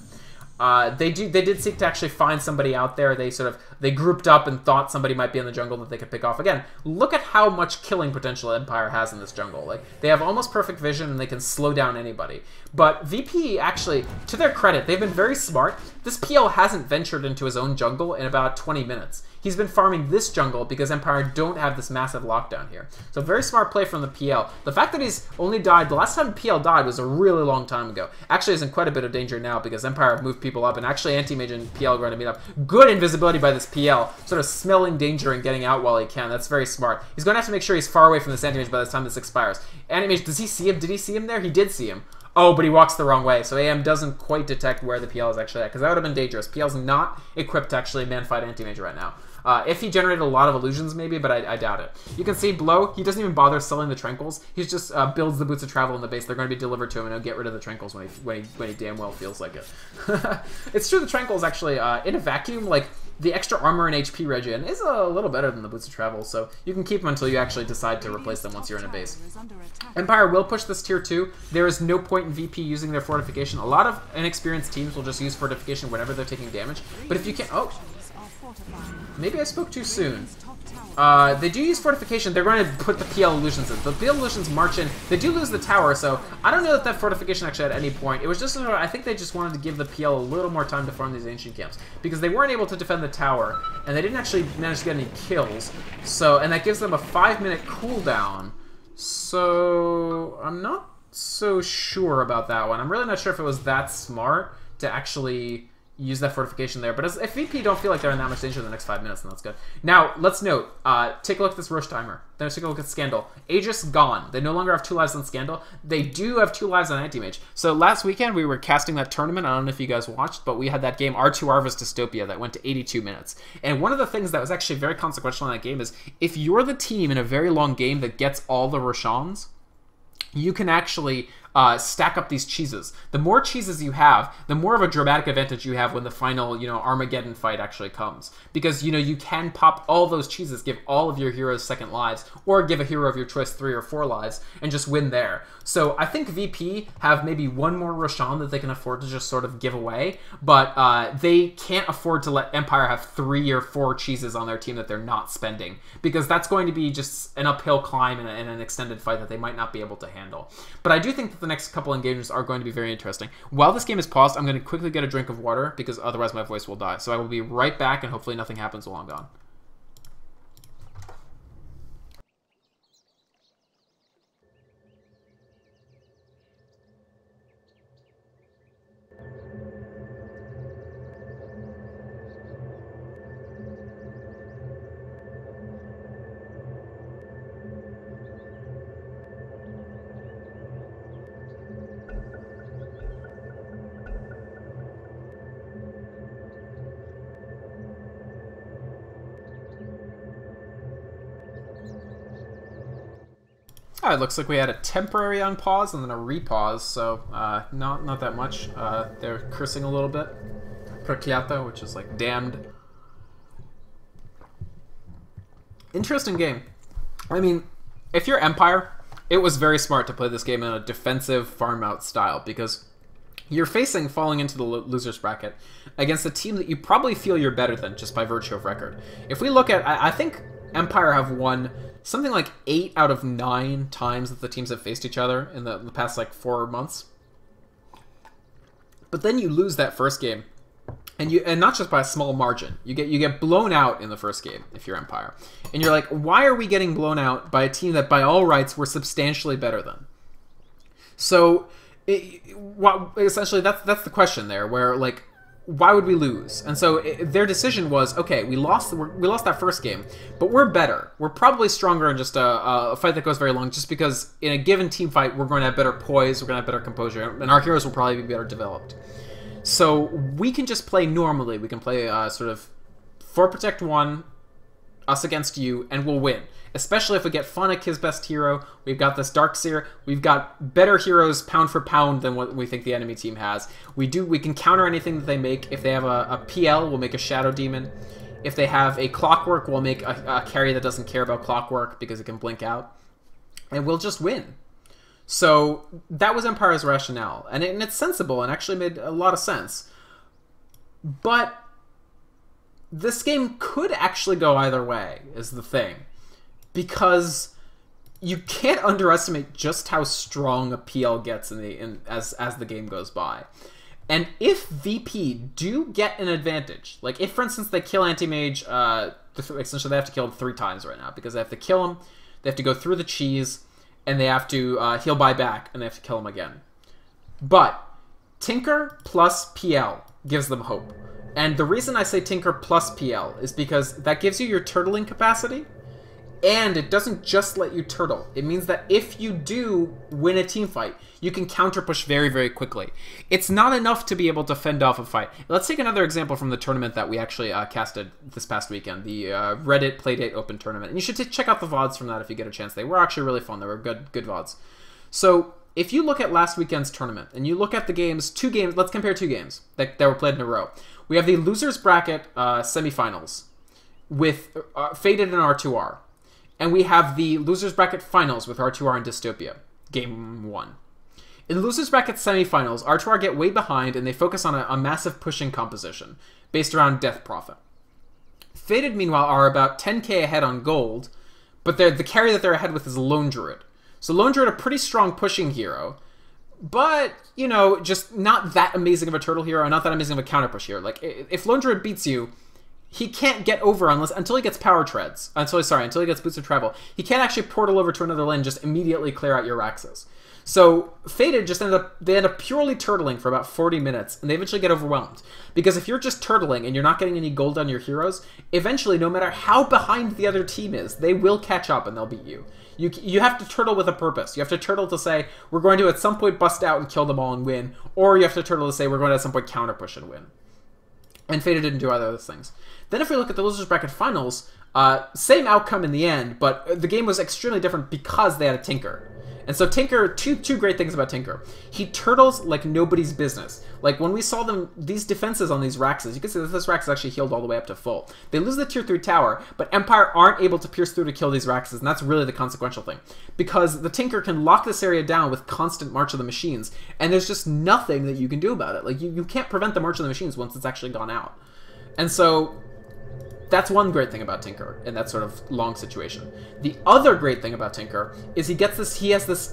They did seek to actually find somebody out there. They grouped up and thought somebody might be in the jungle that they could pick off. Again, look at how much killing potential Empire has in this jungle. Like, they have almost perfect vision and they can slow down anybody. But VP actually, to their credit, they've been very smart. This PL hasn't ventured into his own jungle in about 20 minutes. He's been farming this jungle because Empire don't have this massive lockdown here. So very smart play from the PL. The fact that he's only died, the last time PL died was a really long time ago. Actually, he's in quite a bit of danger now because Empire have moved people up, and actually Anti-Mage and PL are going to meet up. Good invisibility by this PL, sort of smelling danger and getting out while he can. That's very smart. He's going to have to make sure he's far away from this Anti-Mage by the time this expires. Anti-Mage, does he see him? Did he see him there? He did see him. Oh, but he walks the wrong way, so AM doesn't quite detect where the PL is actually at, because that would have been dangerous. PL's not equipped to actually man-fight Anti-Mage right now. If he generated a lot of illusions, maybe, but I doubt it. You can see Blow, he doesn't even bother selling the Tranquils. He just builds the Boots of Travel in the base. They're going to be delivered to him, and he'll get rid of the Tranquils when he damn well feels like it. It's true, the Tranquils actually, in a vacuum, like, the extra armor and HP regen is a little better than the Boots of Travel, so you can keep them until you actually decide to replace them once you're in a base. Empire will push this tier 2. There is no point in VP using their fortification. A lot of inexperienced teams will just use fortification whenever they're taking damage, but if you can't... Oh! Maybe I spoke too soon. They do use fortification. They're going to put the PL illusions in. The PL illusions march in. They do lose the tower, so I don't know that fortification actually at any point. It was just, I think they just wanted to give the PL a little more time to farm these ancient camps, because they weren't able to defend the tower, and they didn't actually manage to get any kills. So, and that gives them a 5-minute cooldown. So, I'm not so sure about that one. I'm really not sure if it was that smart to actually use that fortification there. But if VP don't feel like they're in that much danger in the next 5 minutes, then that's good. Now, let's note, take a look at this Roche timer. Then take a look at Scandal. Aegis gone. They no longer have 2 lives on Scandal. They do have 2 lives on Anti-Mage. So last weekend, we were casting that tournament. I don't know if you guys watched, but we had that game R2R vs Dystopia that went to 82 minutes. And one of the things that was actually very consequential in that game is, if you're the team in a very long game that gets all the Roshans, you can actually stack up these cheeses. The more cheeses you have, the more of a dramatic advantage you have when the final, Armageddon fight actually comes. Because, you can pop all those cheeses, give all of your heroes second lives, or give a hero of your choice 3 or 4 lives, and just win there. So I think VP have maybe 1 more Roshan that they can afford to just sort of give away, but they can't afford to let Empire have 3 or 4 cheeses on their team that they're not spending, because that's going to be just an uphill climb in an extended fight that they might not be able to handle. But I do think that the next couple engagements are going to be very interesting. While this game is paused, I'm going to quickly get a drink of water, because otherwise my voice will die. So I will be right back, and hopefully nothing happens while I'm gone. It looks like we had a temporary unpause and then a repause, so not that much. They're cursing a little bit. Prokliata, which is like damned. Interesting game. I mean, if you're Empire, it was very smart to play this game in a defensive farm-out style, because you're facing falling into the loser's bracket against a team that you probably feel you're better than just by virtue of record. If we look at, I think Empire have won something like 8 out of 9 times that the teams have faced each other in the past like 4 months. But then you lose that first game, and not just by a small margin. You get blown out in the first game if you're Empire, and you're like, why are we getting blown out by a team that by all rights we're substantially better than? So essentially that's the question there, where like, why would we lose? And so their decision was, okay, we lost that first game, but we're better. We're probably stronger in just a fight that goes very long, just because in a given team fight, we're going to have better poise, we're going to have better composure, and our heroes will probably be better developed. So we can just play normally. We can play sort of 4 Protect 1, us against you, and we'll win. Especially if we get Phonic, his best hero. We've got this Darkseer. We've got better heroes pound for pound than what we think the enemy team has. We can counter anything that they make. If they have a PL, we'll make a Shadow Demon. If they have a Clockwork, we'll make a carry that doesn't care about Clockwork because it can blink out. And we'll just win. So that was Empire's rationale. And it's sensible and actually made a lot of sense. But this game could actually go either way, is the thing. Because you can't underestimate just how strong a PL gets as the game goes by. And if VP do get an advantage, like if, for instance, they kill Anti-Mage, essentially they have to kill him 3 times right now, because they have to kill him, they have to go through the cheese, and they have to heal buyback, and they have to kill him again. But Tinker plus PL gives them hope. And the reason I say Tinker plus PL is because that gives you your turtling capacity, and it doesn't just let you turtle. It means that if you do win a team fight, you can counter push very, very quickly. It's not enough to be able to fend off a fight. Let's take another example from the tournament that we actually casted this past weekend, the Reddit Playdate Open Tournament. And you should check out the VODs from that if you get a chance. They were actually really fun. They were good VODs. So if you look at last weekend's tournament, and you look at the games, 2 games, let's compare 2 games that were played in a row. We have the Losers Bracket semifinals with Faded and R2R. And we have the Losers Bracket Finals with R2R and Dystopia, Game 1. In Losers Bracket Semifinals, R2R get way behind, and they focus on a massive pushing composition, based around Death Prophet. Faded, meanwhile, are about 10k ahead on gold, but the carry that they're ahead with is Lone Druid. So Lone Druid, a pretty strong pushing hero, but, you know, just not that amazing of a turtle hero, and not that amazing of a counter push hero. Like, if Lone Druid beats you, he can't get over until he gets Power Treads. Until he gets Boots of Travel. He can't actually portal over to another lane, just immediately clear out your Raxas. So Faded just end up purely turtling for about 40 minutes, and they eventually get overwhelmed. Because if you're just turtling and you're not getting any gold on your heroes, eventually, no matter how behind the other team is, they will catch up and they'll beat you. You have to turtle with a purpose. You have to turtle to say, we're going to at some point bust out and kill them all and win, or you have to turtle to say, we're going to at some point counter push and win. And Faded didn't do either of those things. Then if we look at the Losers Bracket Finals, same outcome in the end, but the game was extremely different because they had a Tinker. And so Tinker, two great things about Tinker. He turtles like nobody's business. Like when we saw these defenses on these Raxes, you can see that this Rax is actually healed all the way up to full. They lose the tier 3 tower, but Empire aren't able to pierce through to kill these Raxes, and that's really the consequential thing. Because the Tinker can lock this area down with constant March of the Machines, and there's just nothing that you can do about it. Like you can't prevent the March of the Machines once it's actually gone out. And so that's one great thing about Tinker in that sort of long situation. The other great thing about Tinker is he has this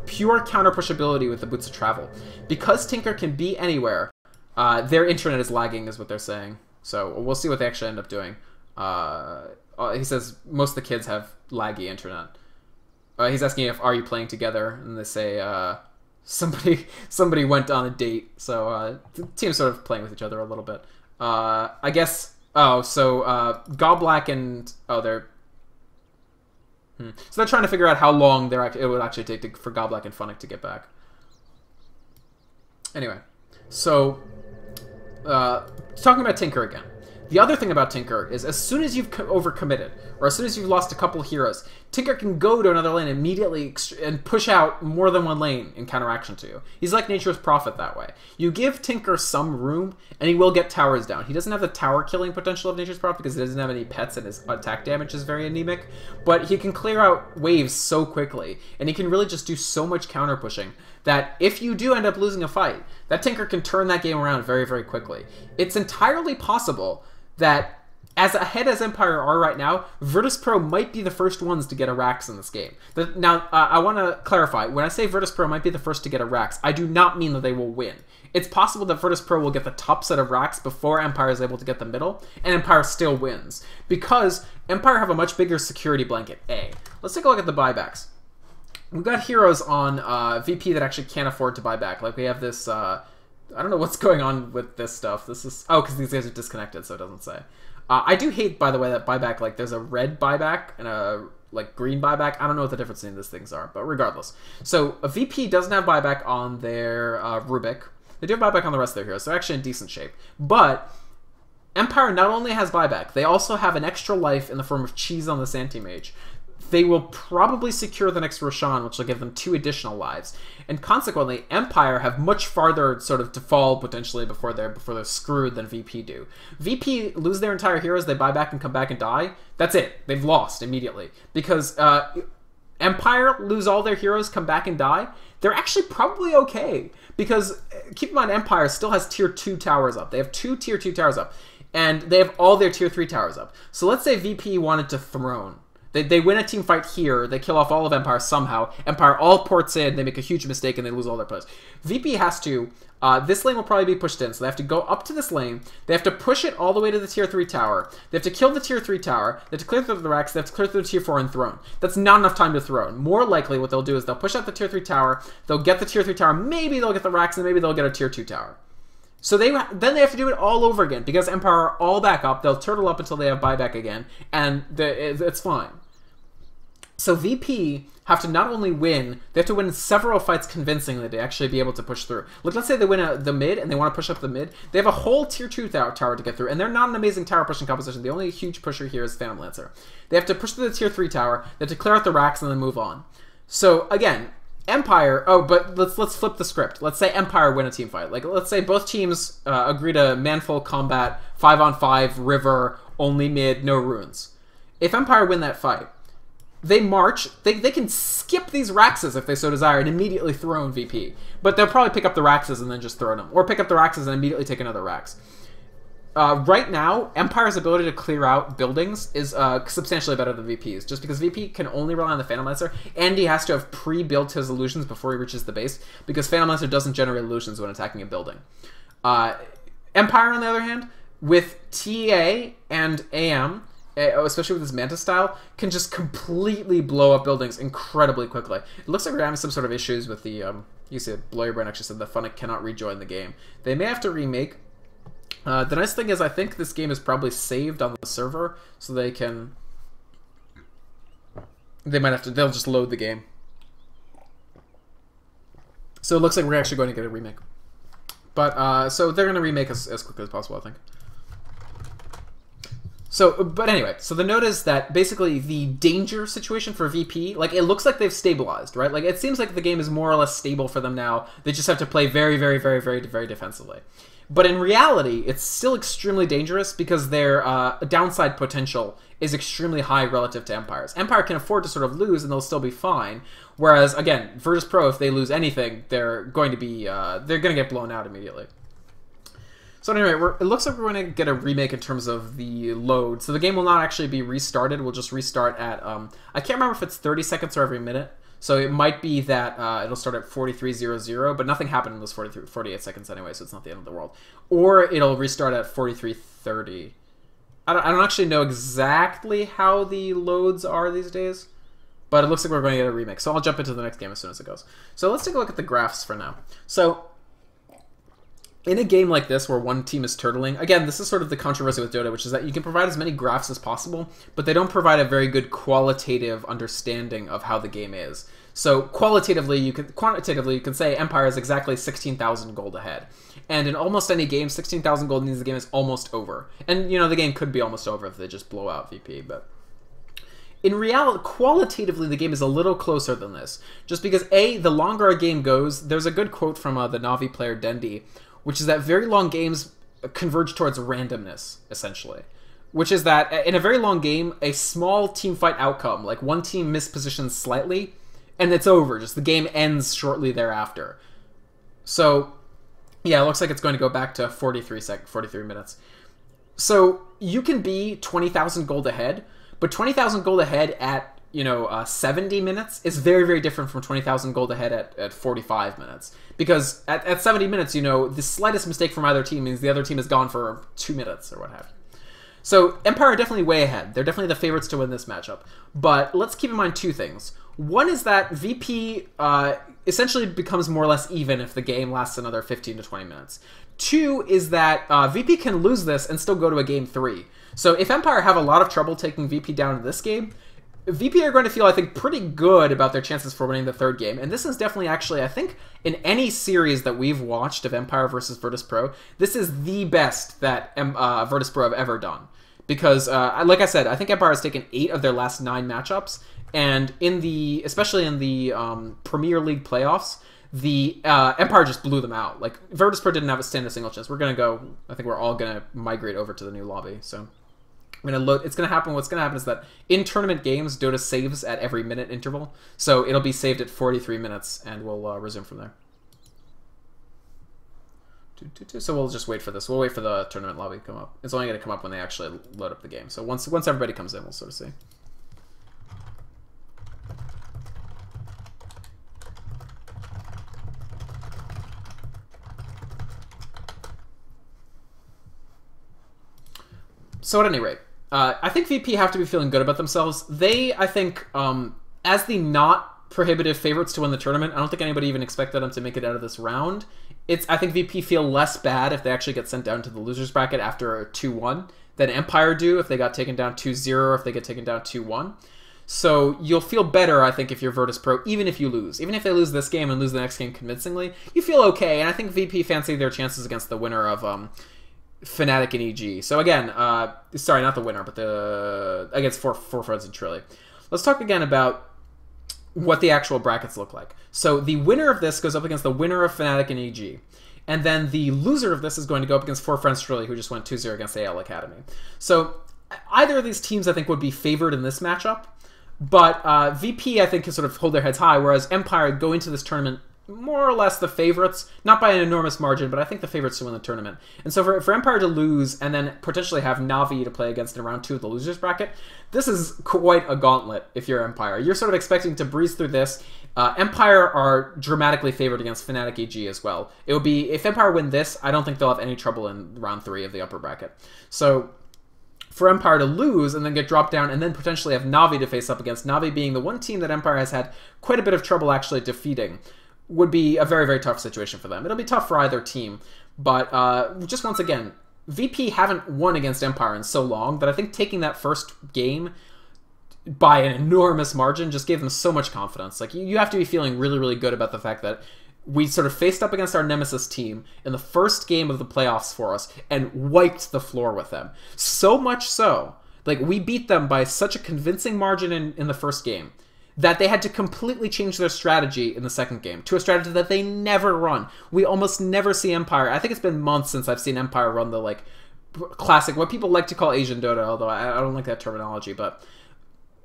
pure counter push ability with the Boots of Travel. Because Tinker can be anywhere, their internet is lagging is what they're saying. So we'll see what they actually end up doing. He says most of the kids have laggy internet. He's asking if are you playing together, and they say somebody went on a date. So the team's sort of playing with each other a little bit. I guess. Oh, so Goblack and they're so they're trying to figure out how long it would actually take for Goblack and Phonic to get back. Anyway, so talking about Tinker again. The other thing about Tinker is as soon as you've overcommitted, or as soon as you've lost a couple heroes, Tinker can go to another lane immediately and push out more than one lane in counteraction to you. He's like Nature's Prophet that way. You give Tinker some room, and he will get towers down. He doesn't have the tower killing potential of Nature's Prophet because he doesn't have any pets and his attack damage is very anemic, but he can clear out waves so quickly, and he can really just do so much counter pushing that if you do end up losing a fight, that Tinker can turn that game around very, very quickly. It's entirely possible that as ahead as Empire are right now, Virtus.pro might be the first ones to get a Rax in this game. Now, I want to clarify. When I say Virtus.pro might be the first to get a Rax, I do not mean that they will win. It's possible that Virtus.pro will get the top set of Rax before Empire is able to get the middle, and Empire still wins. Because Empire have a much bigger security blanket, A. Let's take a look at the buybacks. We've got heroes on VP that actually can't afford to buy back. Like, we have this... I don't know what's going on with this stuff. This is... Oh, because these guys are disconnected, so it doesn't say. I do hate, by the way, that buyback, like, there's a red buyback and a, like, green buyback. I don't know what the difference in these things are, but regardless. So, a VP doesn't have buyback on their Rubik. They do have buyback on the rest of their heroes, so they're actually in decent shape. But Empire not only has buyback, they also have an extra life in the form of Cheese on the Santi-Mage. They will probably secure the next Roshan, which will give them 2 additional lives. And consequently, Empire have much farther sort of to fall potentially before they're screwed than VP do. VP lose their entire heroes, they buy back and come back and die. That's it. They've lost immediately. Because Empire lose all their heroes, come back and die. They're actually probably okay. Because keep in mind, Empire still has tier 2 towers up. They have 2 tier 2 towers up. And they have all their tier 3 towers up. So let's say VP wanted to Throne. They win a team fight here, they kill off all of Empire somehow, Empire all ports in, they make a huge mistake, and they lose all their players. VP has to, this lane will probably be pushed in, so they have to go up to this lane, they have to push it all the way to the tier 3 tower, they have to kill the tier 3 tower, they have to clear through the Rex, they have to clear through the tier 4 and Throne. That's not enough time to Throne. More likely what they'll do is they'll push out the tier 3 tower, they'll get the tier 3 tower, maybe they'll get the Rex, and maybe they'll get a tier 2 tower. So then they have to do it all over again, because Empire are all back up, they'll turtle up until they have buyback again, and it's fine. So VP have to not only win, they have to win several fights convincingly to actually be able to push through. Look, let's say they win the mid and they want to push up the mid. They have a whole tier 2 tower to get through, and they're not an amazing tower pushing composition. The only huge pusher here is Phantom Lancer. They have to push through the tier 3 tower, they have to clear out the racks and then move on. So again, Empire, oh, but let's flip the script. Let's say Empire win a team fight. Like, let's say both teams agree to manful combat, 5-on-5, river, only mid, no runes. If Empire win that fight, they march, they can skip these Raxes if they so desire and immediately Throne VP. But they'll probably pick up the Raxes and then just throw them. Or pick up the Raxes and immediately take another Rax. Right now, Empire's ability to clear out buildings is substantially better than VP's, just because VP can only rely on the Phantom Lancer, and he has to have pre-built his illusions before he reaches the base, because Phantom Lancer doesn't generate illusions when attacking a building. Empire, on the other hand, with TA and AM, especially with his Mantis style, can just completely blow up buildings incredibly quickly. It looks like we're having some sort of issues with the, you see, Blurrybrain actually said that Funnick cannot rejoin the game. They may have to remake. The nice thing is I think this game is probably saved on the server, so they can, they might have to, they'll just load the game. So it looks like we're actually going to get a remake. But, so they're going to remake as quickly as possible, I think. So, but anyway, so the note is that basically the danger situation for VP, like, it looks like they've stabilized, right? Like, it seems like the game is more or less stable for them now. They just have to play very, very, very, very, very defensively. But in reality, it's still extremely dangerous because their downside potential is extremely high relative to Empire's. Empire can afford to sort of lose and they'll still be fine. Whereas, again, Virtus.pro, if they lose anything, they're going to be, they're going to get blown out immediately. So anyway, it looks like we're going to get a remake in terms of the load. So the game will not actually be restarted. We'll just restart at, I can't remember if it's 30 seconds or every minute. So it might be that it'll start at 43:00, but nothing happened in those 48 seconds anyway, so it's not the end of the world. Or it'll restart at 43:30. I don't actually know exactly how the loads are these days, but it looks like we're going to get a remake. So I'll jump into the next game as soon as it goes. So let's take a look at the graphs for now. So in a game like this where one team is turtling, again, this is sort of the controversy with Dota, which is that you can provide as many graphs as possible, but they don't provide a very good qualitative understanding of how the game is. So quantitatively, you can say Empire is exactly 16,000 gold ahead. And in almost any game, 16,000 gold means the game is almost over. And, you know, the game could be almost over if they just blow out VP, but In reality, qualitatively, the game is a little closer than this. Just because, A, the longer a game goes, there's a good quote from the Na'Vi player Dendi, which is that very long games converge towards randomness, essentially. Which is that, in a very long game, a small team fight outcome, like one team mispositions slightly, and it's over. Just the game ends shortly thereafter. So, yeah, it looks like it's going to go back to 43 minutes. So, you can be 20,000 gold ahead, but 20,000 gold ahead at, 70 minutes is very, very different from 20,000 gold ahead at 45 minutes. Because at 70 minutes, the slightest mistake from either team means the other team is gone for 2 minutes or what have you. So Empire are definitely way ahead. They're definitely the favorites to win this matchup. But let's keep in mind two things. One is that VP essentially becomes more or less even if the game lasts another 15 to 20 minutes. Two is that VP can lose this and still go to a game 3. So if Empire have a lot of trouble taking VP down in this game, VP are going to feel, I think, pretty good about their chances for winning the third game. And this is definitely actually, I think, in any series that we've watched of Empire versus Virtus.pro, this is the best that Virtus.pro have ever done. Because, like I said, I think Empire has taken 8 of their last 9 matchups. And especially in the Premier League playoffs, the Empire just blew them out. Like, Virtus.pro didn't have stand a single chance. We're going to go, I think we're all going to migrate over to the new lobby. So I'm going to load. It's going to happen. What's going to happen is that in tournament games, Dota saves at every minute interval. So it'll be saved at 43 minutes, and we'll resume from there. So we'll just wait for this. We'll wait for the tournament lobby to come up. It's only going to come up when they actually load up the game. So once everybody comes in, we'll sort of see. So at any rate, I think VP have to be feeling good about themselves. They, I think, as the not prohibitive favorites to win the tournament, I don't think anybody even expected them to make it out of this round. I think VP feel less bad if they actually get sent down to the losers bracket after a 2-1 than Empire do if they got taken down 2-0 or if they get taken down 2-1. So you'll feel better, I think, if you're Virtus.pro, even if you lose. Even if they lose this game and lose the next game convincingly, you feel okay. And I think VP fancy their chances against the winner of Fnatic and EG. So again, sorry, not the winner, but against Four Friends and Trilly. Let's talk again about what the actual brackets look like. So the winner of this goes up against the winner of Fnatic and EG. And then the loser of this is going to go up against Four Friends Trilly, who just went 2-0 against AL Academy. So either of these teams, I think, would be favored in this matchup. But VP, I think, can sort of hold their heads high, whereas Empire go into this tournament more or less the favorites, not by an enormous margin, but I think the favorites to win the tournament. And so for Empire to lose and then potentially have Na'Vi to play against in round 2 of the losers bracket, this is quite a gauntlet if you're Empire. You're sort of expecting to breeze through this. Empire are dramatically favored against Fnatic AG as well. It would be, if Empire win this, I don't think they'll have any trouble in round 3 of the upper bracket. So for Empire to lose and then get dropped down and then potentially have Na'Vi to face up against, Na'Vi being the one team that Empire has had quite a bit of trouble actually defeating, would be a very, very tough situation for them. It'll be tough for either team, but just once again, VP haven't won against Empire in so long that I think taking that first game by an enormous margin just gave them so much confidence. Like, you have to be feeling really, really good about the fact that we sort of faced up against our nemesis team in the first game of the playoffs for us and wiped the floor with them. So much so, like, we beat them by such a convincing margin in the first game that they had to completely change their strategy in the second game to a strategy that they never run. We almost never see Empire. I think it's been months since I've seen Empire run the, like, classic, what people like to call Asian Dota, although I don't like that terminology, but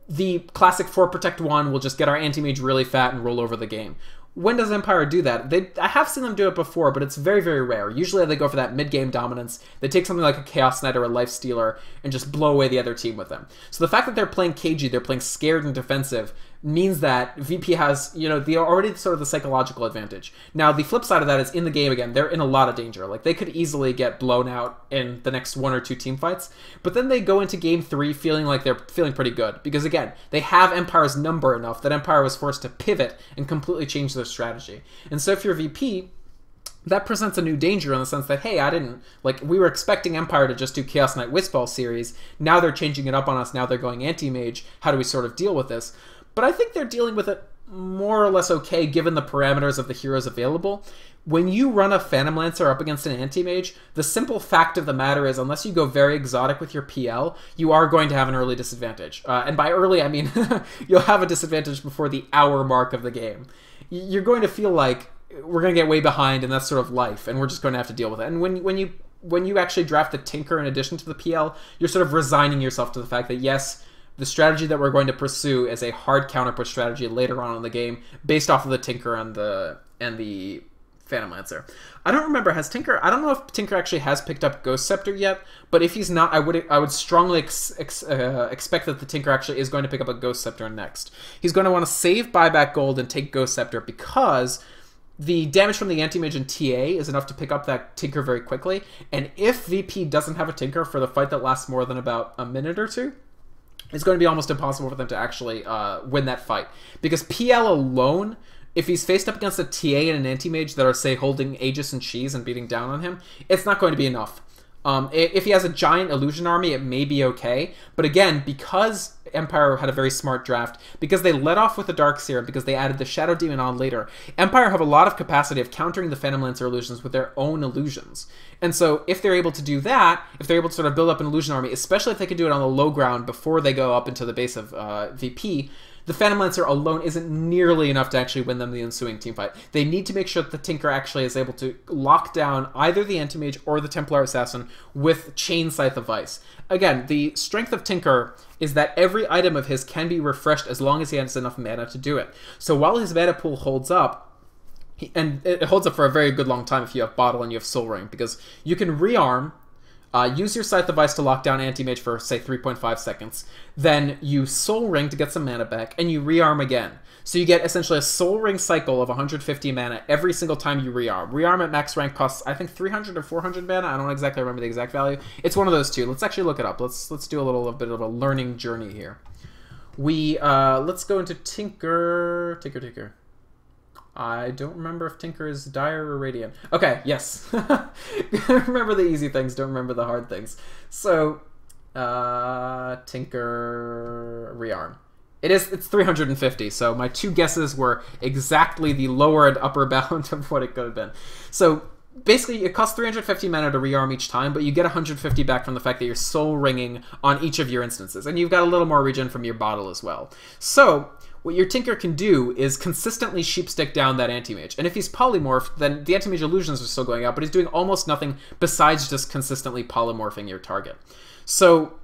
the classic 4 protect 1 will just get our anti-mage really fat and roll over the game. When does Empire do that? I have seen them do it before, but it's very, very rare. Usually they go for that mid-game dominance. They take something like a Chaos Knight or a Life Stealer and just blow away the other team with them. So the fact that they're playing cagey, they're playing scared and defensive, means that VP has, already sort of the psychological advantage. Now, the flip side of that is in the game, again, they're in a lot of danger. Like, they could easily get blown out in the next 1 or 2 team fights, but then they go into game 3 feeling like they're feeling pretty good, because again, they have Empire's number enough that Empire was forced to pivot and completely change their strategy. And so if you're VP, that presents a new danger in the sense that, hey, we were expecting Empire to just do Chaos Knight Whizball series, now they're changing it up on us, now they're going anti-mage, how do we sort of deal with this? But I think they're dealing with it more or less okay given the parameters of the heroes available. When you run a Phantom Lancer up against an Anti-Mage, the simple fact of the matter is, unless you go very exotic with your PL, you are going to have an early disadvantage. And by early, I mean you'll have a disadvantage before the hour mark of the game. You're going to feel like we're going to get way behind, and that's sort of life, and we're just going to have to deal with it. And when you actually draft the Tinker in addition to the PL, you're sort of resigning yourself to the fact that, yes, the strategy that we're going to pursue is a hard counterpush strategy later on in the game based off of the Tinker and the Phantom Lancer. I don't remember, has Tinker... I don't know if Tinker actually has picked up Ghost Scepter yet, but if he's not, I would strongly expect that the Tinker actually is going to pick up a Ghost Scepter next. He's going to want to save buyback gold and take Ghost Scepter because the damage from the Anti-Mage and TA is enough to pick up that Tinker very quickly, and if VP doesn't have a Tinker for the fight that lasts more than about a minute or two, it's going to be almost impossible for them to actually win that fight. Because PL alone, if he's faced up against a TA and an Anti-Mage that are, say, holding Aegis and Cheese and beating down on him, it's not going to be enough. If he has a giant illusion army, it may be okay. But again, because Empire had a very smart draft, because they let off with the Dark Seer, because they added the Shadow Demon on later, Empire have a lot of capacity of countering the Phantom Lancer illusions with their own illusions. And so if they're able to do that, if they're able to sort of build up an illusion army, especially if they can do it on the low ground before they go up into the base of VP, the Phantom Lancer alone isn't nearly enough to actually win them the ensuing teamfight. They need to make sure that the Tinker actually is able to lock down either the Anti-Mage or the Templar Assassin with Chain Scythe of Vice. Again, the strength of Tinker is that every item of his can be refreshed as long as he has enough mana to do it. So while his mana pool holds up, and it holds up for a very good long time if you have Bottle and you have Soul Ring, because you can rearm, use your Scythe of Vice to lock down Anti-Mage for, say, 3.5 seconds. Then you Soul Ring to get some mana back, and you rearm again. So you get essentially a Soul Ring cycle of 150 mana every single time you rearm. Rearm at max rank costs, I think, 300 or 400 mana. I don't exactly remember the exact value. It's one of those two. Let's actually look it up. Let's do a bit of a learning journey here. Let's go into Tinker. I don't remember if Tinker is Dire or Radiant. Okay, yes. Remember the easy things, don't remember the hard things. So, Tinker rearm. It's 350, so my two guesses were exactly the lower and upper bound of what it could have been. So, basically, it costs 350 mana to rearm each time, but you get 150 back from the fact that you're soul ringing on each of your instances, and you've got a little more regen from your bottle as well. So, what your Tinker can do is consistently sheepstick down that Anti-Mage. And if he's polymorphed, then the Anti-Mage illusions are still going out, but he's doing almost nothing besides just consistently polymorphing your target. So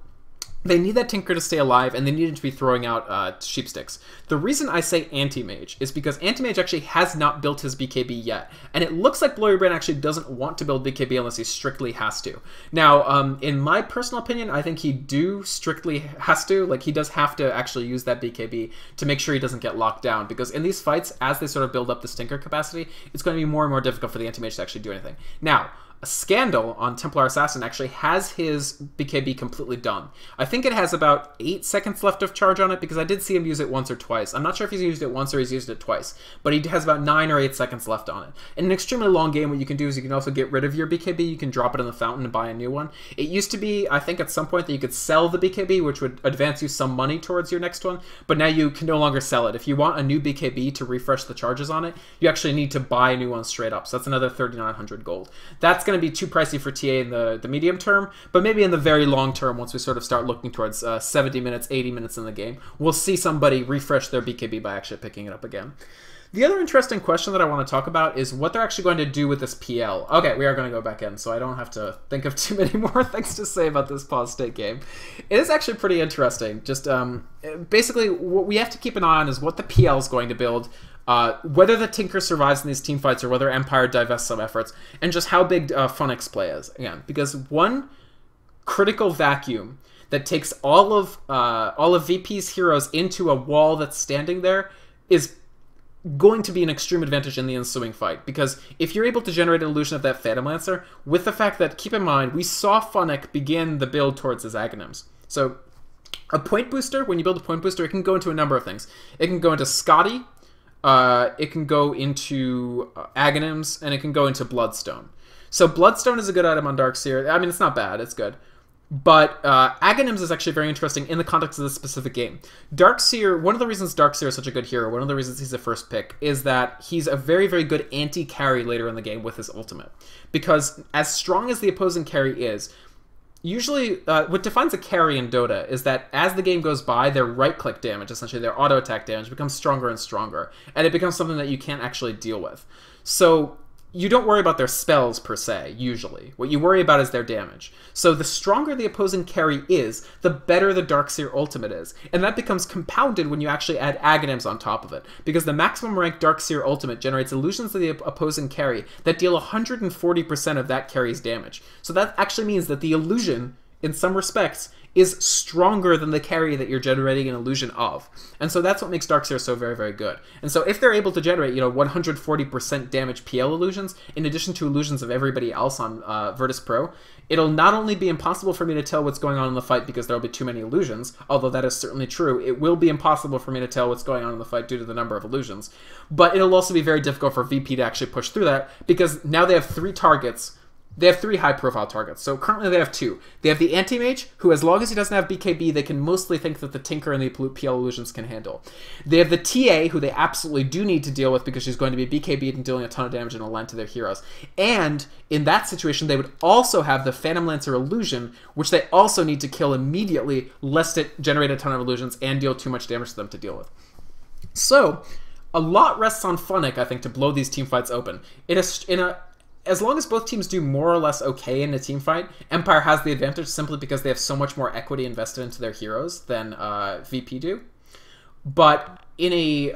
they need that Tinker to stay alive, and they need it to be throwing out sheepsticks. The reason I say Anti-Mage is because Anti-Mage actually has not built his BKB yet, and it looks like Blurry Brain actually doesn't want to build BKB unless he strictly has to. Now, in my personal opinion, I think he strictly has to. Like, he does have to actually use that BKB to make sure he doesn't get locked down, because in these fights, as they sort of build up this Tinker capacity, it's going to be more and more difficult for the Anti-Mage to actually do anything. Now, a Scandal on Templar Assassin actually has his BKB completely done. I think it has about 8 seconds left of charge on it, because I did see him use it once or twice. I'm not sure if he's used it once or he's used it twice, but he has about 9 or 8 seconds left on it. In an extremely long game, what you can do is you can also get rid of your BKB. You can drop it in the fountain and buy a new one. It used to be, I think at some point, that you could sell the BKB, which would advance you some money towards your next one, but now you can no longer sell it. If you want a new BKB to refresh the charges on it, you actually need to buy a new one straight up, so that's another 3,900 gold. That's going to be too pricey for TA in the medium term, but maybe in the very long term, once we sort of start looking towards 70 minutes, 80 minutes in the game, we'll see somebody refresh their BKB by actually picking it up again. The other interesting question that I want to talk about is what they're actually going to do with this PL. Okay, we are going to go back in, so I don't have to think of too many more things to say about this pause state game. It is actually pretty interesting. Just basically, what we have to keep an eye on is what the PL is going to build, whether the Tinker survives in these team fights or whether Empire divests some efforts, and just how big Funix play is. Again, because one critical vacuum that takes all of VP's heroes into a wall that's standing there is going to be an extreme advantage in the ensuing fight, because if you're able to generate an illusion of that Phantom Lancer, with the fact that, keep in mind, we saw Funneck begin the build towards his Aghanims. So a point booster, when you build a point booster, it can go into a number of things. It can go into Scotty, it can go into Aghanims, and it can go into Bloodstone. So Bloodstone is a good item on Darkseer. I mean, it's not bad, it's good. But Aghanims is actually very interesting in the context of this specific game. Darkseer, one of the reasons Darkseer is such a good hero, one of the reasons he's the first pick, is that he's a very, very good anti-carry later in the game with his ultimate. Because as strong as the opposing carry is, usually what defines a carry in Dota is that as the game goes by, their right-click damage, essentially their auto-attack damage, becomes stronger and stronger. And it becomes something that you can't actually deal with. So you don't worry about their spells, per se, usually. What you worry about is their damage. So the stronger the opposing carry is, the better the Darkseer ultimate is. And that becomes compounded when you actually add Aghanims on top of it. Because the maximum rank Darkseer ultimate generates illusions of the opposing carry that deal 140% of that carry's damage. So that actually means that the illusion, in some respects, is stronger than the carry that you're generating an illusion of. And so that's what makes Darkseer so very, very good. And so if they're able to generate, 140% damage PL illusions, in addition to illusions of everybody else on Virtus Pro, it'll not only be impossible for me to tell what's going on in the fight because there'll be too many illusions, although that is certainly true. It will be impossible for me to tell what's going on in the fight due to the number of illusions. But it'll also be very difficult for VP to actually push through that, because now they have 3 targets. They have 3 high-profile targets. So currently they have 2. They have the Anti-Mage, who as long as he doesn't have BKB, they can mostly think that the Tinker and the PL illusions can handle. They have the TA, who they absolutely do need to deal with because she's going to be BKB and dealing a ton of damage in a line to their heroes. And in that situation, they would also have the Phantom Lancer illusion, which they also need to kill immediately, lest it generate a ton of illusions and deal too much damage to them to deal with. So a lot rests on Funnick, I think, to blow these teamfights open. As long as both teams do more or less okay in a team fight, Empire has the advantage simply because they have so much more equity invested into their heroes than VP do. But in a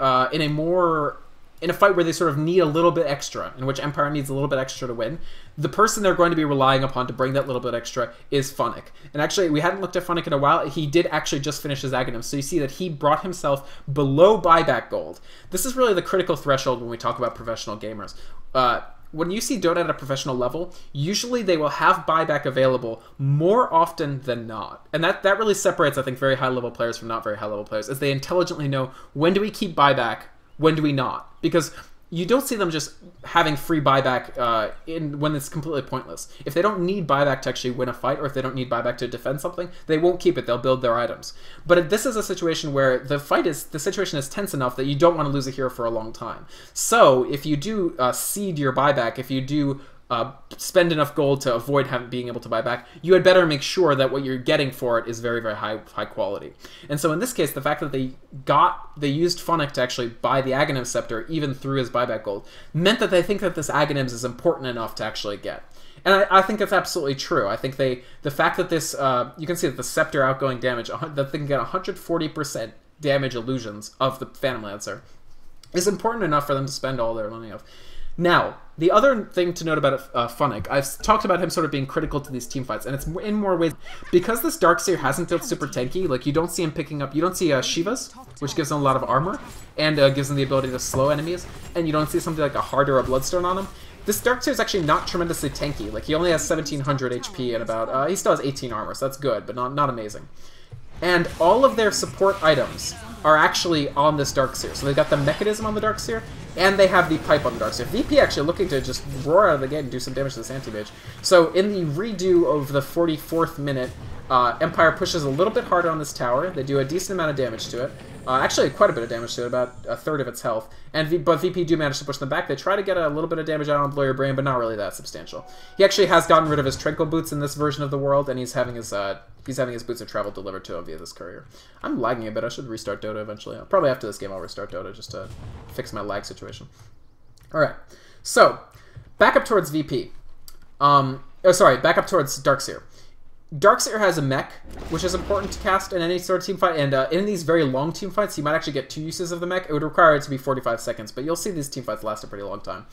fight where they sort of need a little bit extra, in which Empire needs a little bit extra to win, the person they're going to be relying upon to bring that little bit extra is Funnick. And actually, we hadn't looked at Funnick in a while. He did actually just finish his Aghanim, so you see that he brought himself below buyback gold. This is really the critical threshold when we talk about professional gamers. When you see Dota at a professional level, usually they will have buyback available more often than not. And that really separates, I think, very high-level players from not very high-level players, as they intelligently know, when do we keep buyback, when do we not? Because you don't see them just having free buyback when it's completely pointless. If they don't need buyback to actually win a fight, or if they don't need buyback to defend something, they won't keep it. They'll build their items. But this is a situation where the situation is tense enough that you don't want to lose a hero for a long time. So if you do seed your buyback, if you do spend enough gold to avoid being able to buy back, you had better make sure that what you're getting for it is very, very high quality. And so in this case, the fact that they used Funnick to actually buy the Aghanim Scepter even through his buyback gold meant that they think that this Aghanims is important enough to actually get. And I think that's absolutely true. I think the fact that this, you can see that the Scepter outgoing damage, that they can get 140% damage illusions of the Phantom Lancer, is important enough for them to spend all their money of. Now, the other thing to note about Funnick, I've talked about him sort of being critical to these teamfights, and it's in more ways, because this Darkseer hasn't built super tanky, like you don't see him picking up, you don't see Shivas, which gives him a lot of armor, and gives him the ability to slow enemies, and you don't see something like a Heart or a Bloodstone on him. This Darkseer is actually not tremendously tanky, like he only has 1700 HP and about, he still has 18 armor, so that's good, but not amazing. And all of their support items are actually on this Darkseer. So they've got the Mechanism on the Darkseer, and they have the Pipe on the Darkseer. VP actually looking to just roar out of the gate and do some damage to this Anti-Mage. So in the redo of the 44th minute, Empire pushes a little bit harder on this tower. They do a decent amount of damage to it. Actually, quite a bit of damage to it, about a third of its health. But VP do manage to push them back. They try to get a little bit of damage out on Blow Your Brain, but not really that substantial. He actually has gotten rid of his Tranquil Boots in this version of the world, and he's having his Boots of Travel delivered to him via this courier. I'm lagging a bit. I should restart Dota eventually. Probably after this game I'll restart Dota just to fix my lag situation. Alright, so, back up towards VP. Back up towards Darkseer. Darkseer has a mech, which is important to cast in any sort of team fight, and in these very long team fights, you might actually get 2 uses of the mech. It would require it to be 45 seconds, but you'll see these team fights last a pretty long time.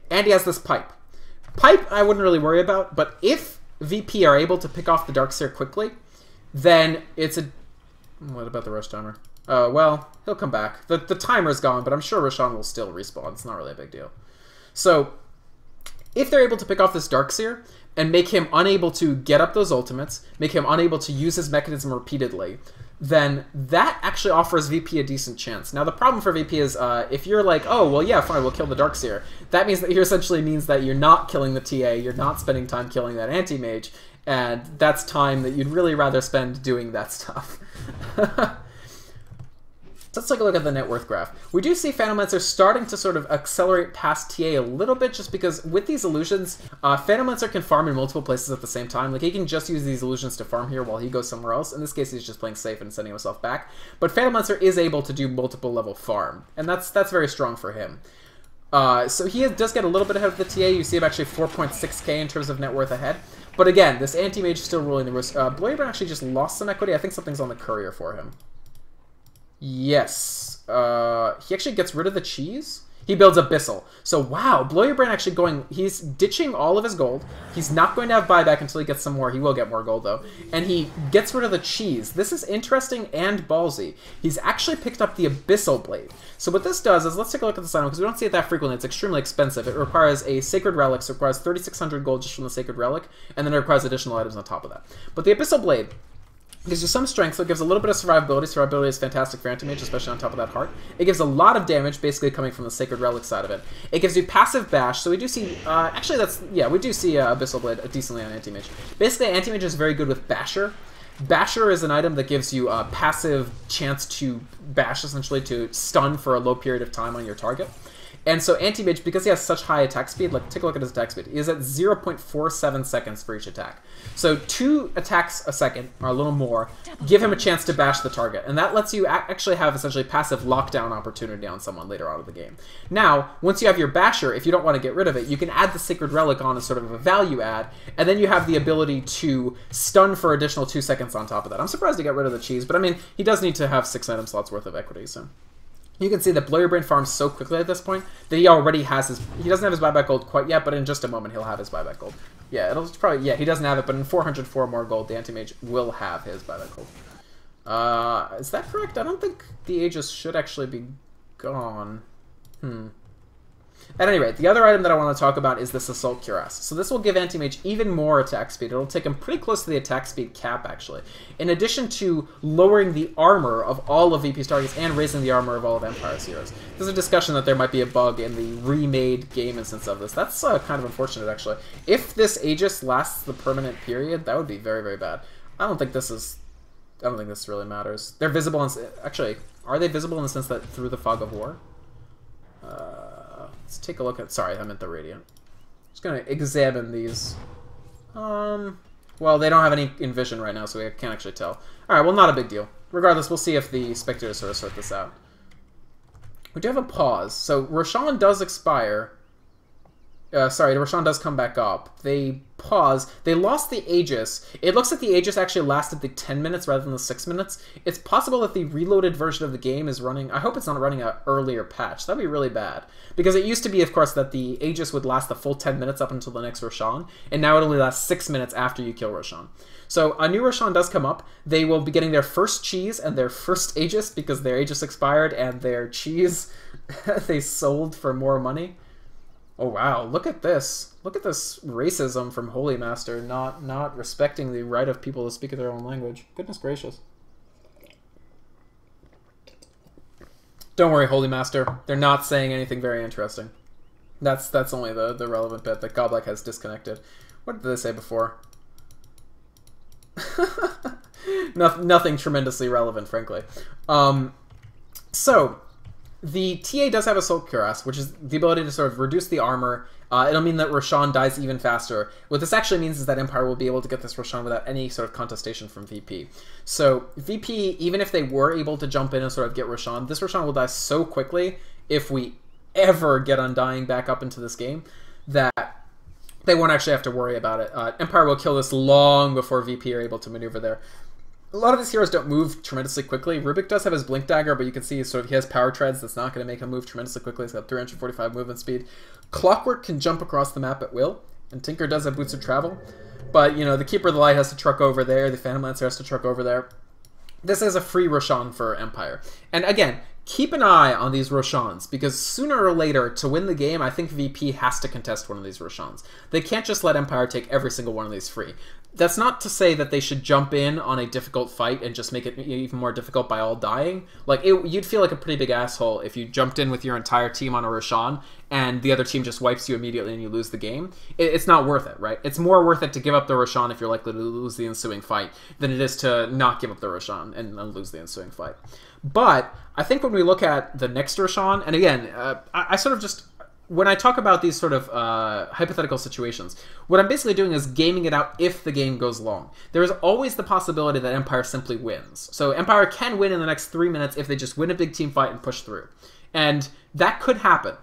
And he has this Pipe. Pipe, I wouldn't really worry about, but if VP are able to pick off the Darkseer quickly, then it's a... What about the Rosh timer? Well, he'll come back. The timer's gone, but I'm sure Roshan will still respawn. It's not really a big deal. So, if they're able to pick off this Darkseer, and make him unable to get up those ultimates, make him unable to use his mechanism repeatedly, then that actually offers VP a decent chance. Now, the problem for VP is if you're like, oh, well, yeah, fine, we'll kill the Darkseer, that means that here essentially means that you're not killing the TA, you're not spending time killing that Anti-Mage, And that's time that you'd really rather spend doing that stuff. Let's take a look at the net worth graph. We do see Phantomancer starting to sort of accelerate past TA a little bit, just because with these illusions, Phantomancer can farm in multiple places at the same time. Like, he can just use these illusions to farm here while he goes somewhere else. In this case, he's just playing safe and sending himself back. But Phantomancer is able to do multiple level farm, and that's very strong for him. So he does get a little bit ahead of the TA. You see him actually 4.6k in terms of net worth ahead. But again, this anti-mage is still ruling the roost. Bloyerbrand actually just lost some equity. I think something's on the courier for him. Yes. He actually gets rid of the cheese. He builds Abyssal. So, wow, Bloyerbrand actually he's ditching all of his gold. He's not going to have buyback until he gets some more. He will get more gold, though. And he gets rid of the cheese. This is interesting and ballsy. He's actually picked up the Abyssal Blade. So what this does is, let's take a look at this item, because we don't see it that frequently. It's extremely expensive. It requires a Sacred Relic, so it requires 3,600 gold just from the Sacred Relic, and then it requires additional items on top of that. But the Abyssal Blade gives you some strength, so it gives a little bit of survivability. Survivability is fantastic for anti-mage, especially on top of that heart. It gives a lot of damage, basically coming from the Sacred Relic side of it. It gives you passive bash, so we do see, we do see Abyssal Blade decently on anti-mage. Basically, anti-mage is very good with Basher. Basher is an item that gives you a passive chance to bash, essentially, to stun for a low period of time on your target. And so anti-mage, because he has such high attack speed, like, take a look at his attack speed. He is at 0.47 seconds for each attack. So 2 attacks a second, or a little more, give him a chance to bash the target. And that lets you actually have essentially passive lockdown opportunity on someone later on in the game. Now, once you have your basher, if you don't want to get rid of it, you can add the Sacred Relic on as sort of a value add, and then you have the ability to stun for additional 2 seconds on top of that. I'm surprised he got rid of the cheese, but I mean, he does need to have 6 item slots worth of equity, so... You can see that Bloyerbrand farms so quickly at this point that he already has his... He doesn't have his buyback gold quite yet, but in just a moment he'll have his buyback gold. Yeah, it'll probably... Yeah, he doesn't have it, but in 404 more gold, the anti-mage will have his buyback gold. Is that correct? I don't think the Aegis should actually be gone. At any rate, the other item that I want to talk about is this Assault Cuirass. So this will give Anti-Mage even more attack speed. It'll take him pretty close to the attack speed cap, actually. In addition to lowering the armor of all of VP's targets and raising the armor of all of Empire's heroes. There's a discussion that there might be a bug in the remade game instance of this. That's kind of unfortunate, actually. If this Aegis lasts the permanent period, that would be very, very bad. I don't think this really matters. They're visible in... Actually, are they visible in the sense that through the Fog of War? Let's take a look at... Sorry, I meant the Radiant. Just going to examine these. Well, they don't have any Envision right now, so we can't actually tell. Alright, well, not a big deal. Regardless, we'll see if the Spectators sort this out. We do have a pause. So, Roshan does expire. Roshan does come back up. They pause. They lost the Aegis. It looks like the Aegis actually lasted the 10 minutes rather than the 6 minutes. It's possible that the reloaded version of the game is running... I hope it's not running an earlier patch. That'd be really bad. Because it used to be, of course, that the Aegis would last the full 10 minutes up until the next Roshan, and now it only lasts 6 minutes after you kill Roshan. So a new Roshan does come up. They will be getting their first cheese and their first Aegis because their Aegis expired and their cheese they sold for more money. Oh wow, look at this. Look at this racism from Holy Master, not respecting the right of people to speak their own language. Goodness gracious. Don't worry, Holy Master. They're not saying anything very interesting. That's only the relevant bit that Godlike has disconnected. What did they say before? Nothing tremendously relevant, frankly. So... The TA does have Assault Cuirass, which is the ability to sort of reduce the armor. It'll mean that Roshan dies even faster. What this actually means is that Empire will be able to get this Roshan without any sort of contestation from VP. So VP, even if they were able to jump in and sort of get Roshan, this Roshan will die so quickly if we ever get Undying back up into this game that they won't actually have to worry about it. Empire will kill this long before VP are able to maneuver there. A lot of these heroes don't move tremendously quickly. Rubik does have his Blink Dagger, but you can see sort of he has Power Treads. That's not going to make him move tremendously quickly. He's got 345 movement speed. Clockwork can jump across the map at will, and Tinker does have Boots of Travel. But, you know, the Keeper of the Light has to truck over there. The Phantom Lancer has to truck over there. This is a free Roshan for Empire. And again, keep an eye on these Roshans, because sooner or later, to win the game, I think VP has to contest one of these Roshans. They can't just let Empire take every single one of these free. That's not to say that they should jump in on a difficult fight and just make it even more difficult by all dying. Like, you'd feel like a pretty big asshole if you jumped in with your entire team on a Roshan and the other team just wipes you immediately and you lose the game. It's not worth it, right? It's more worth it to give up the Roshan if you're likely to lose the ensuing fight than it is to not give up the Roshan and lose the ensuing fight. But I think when we look at the next Roshan, and again, I sort of just... When I talk about these sort of hypothetical situations, what I'm basically doing is gaming it out if the game goes long. There is always the possibility that Empire simply wins. So Empire can win in the next 3 minutes if they just win a big team fight and push through. And that could happen.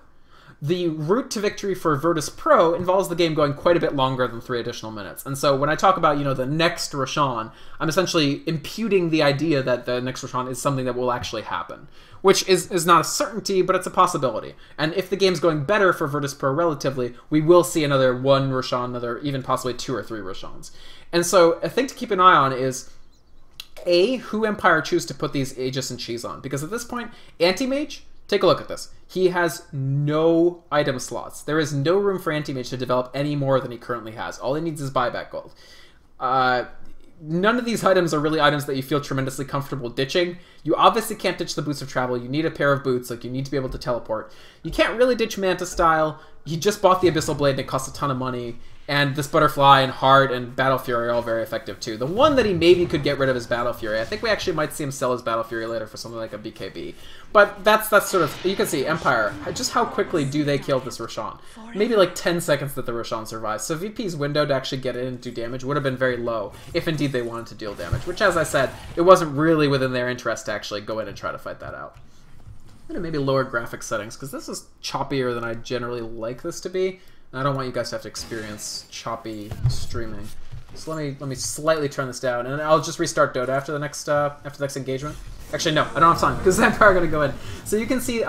The route to victory for Virtus Pro involves the game going quite a bit longer than 3 additional minutes. And so when I talk about, the next Roshan, I'm essentially imputing the idea that the next Roshan is something that will actually happen, which is not a certainty, but it's a possibility. And if the game's going better for Virtus Pro relatively, we will see another 1 Roshan, another even possibly 2 or 3 Roshans. And so a thing to keep an eye on is who Empire choose to put these Aegis and Cheese on. Because at this point, Anti-Mage, take a look at this. He has no item slots. There is no room for Anti-Mage to develop any more than he currently has. All he needs is buyback gold. None of these items are really items that you feel tremendously comfortable ditching. You obviously can't ditch the Boots of Travel. You need a pair of boots, like you need to be able to teleport. You can't really ditch Manta Style. He just bought the Abyssal Blade and it costs a ton of money. And this Butterfly and Heart and Battle Fury are all very effective too. The one that he maybe could get rid of is Battle Fury. I think we actually might see him sell his Battle Fury later for something like a BKB. But that's sort of... You can see, Empire, just how quickly do they kill this Roshan? Maybe like 10 seconds that the Roshan survives. So VP's window to actually get in and do damage would have been very low, if indeed they wanted to deal damage. Which, as I said, it wasn't really within their interest to actually go in and try to fight that out. I'm going to maybe lower graphics settings, because this is choppier than I generally like this to be. I don't want you guys to have to experience choppy streaming. So let me slightly turn this down, and I'll just restart Dota after the next engagement. Actually, no, I don't have time because Empire are going to go in. So you can see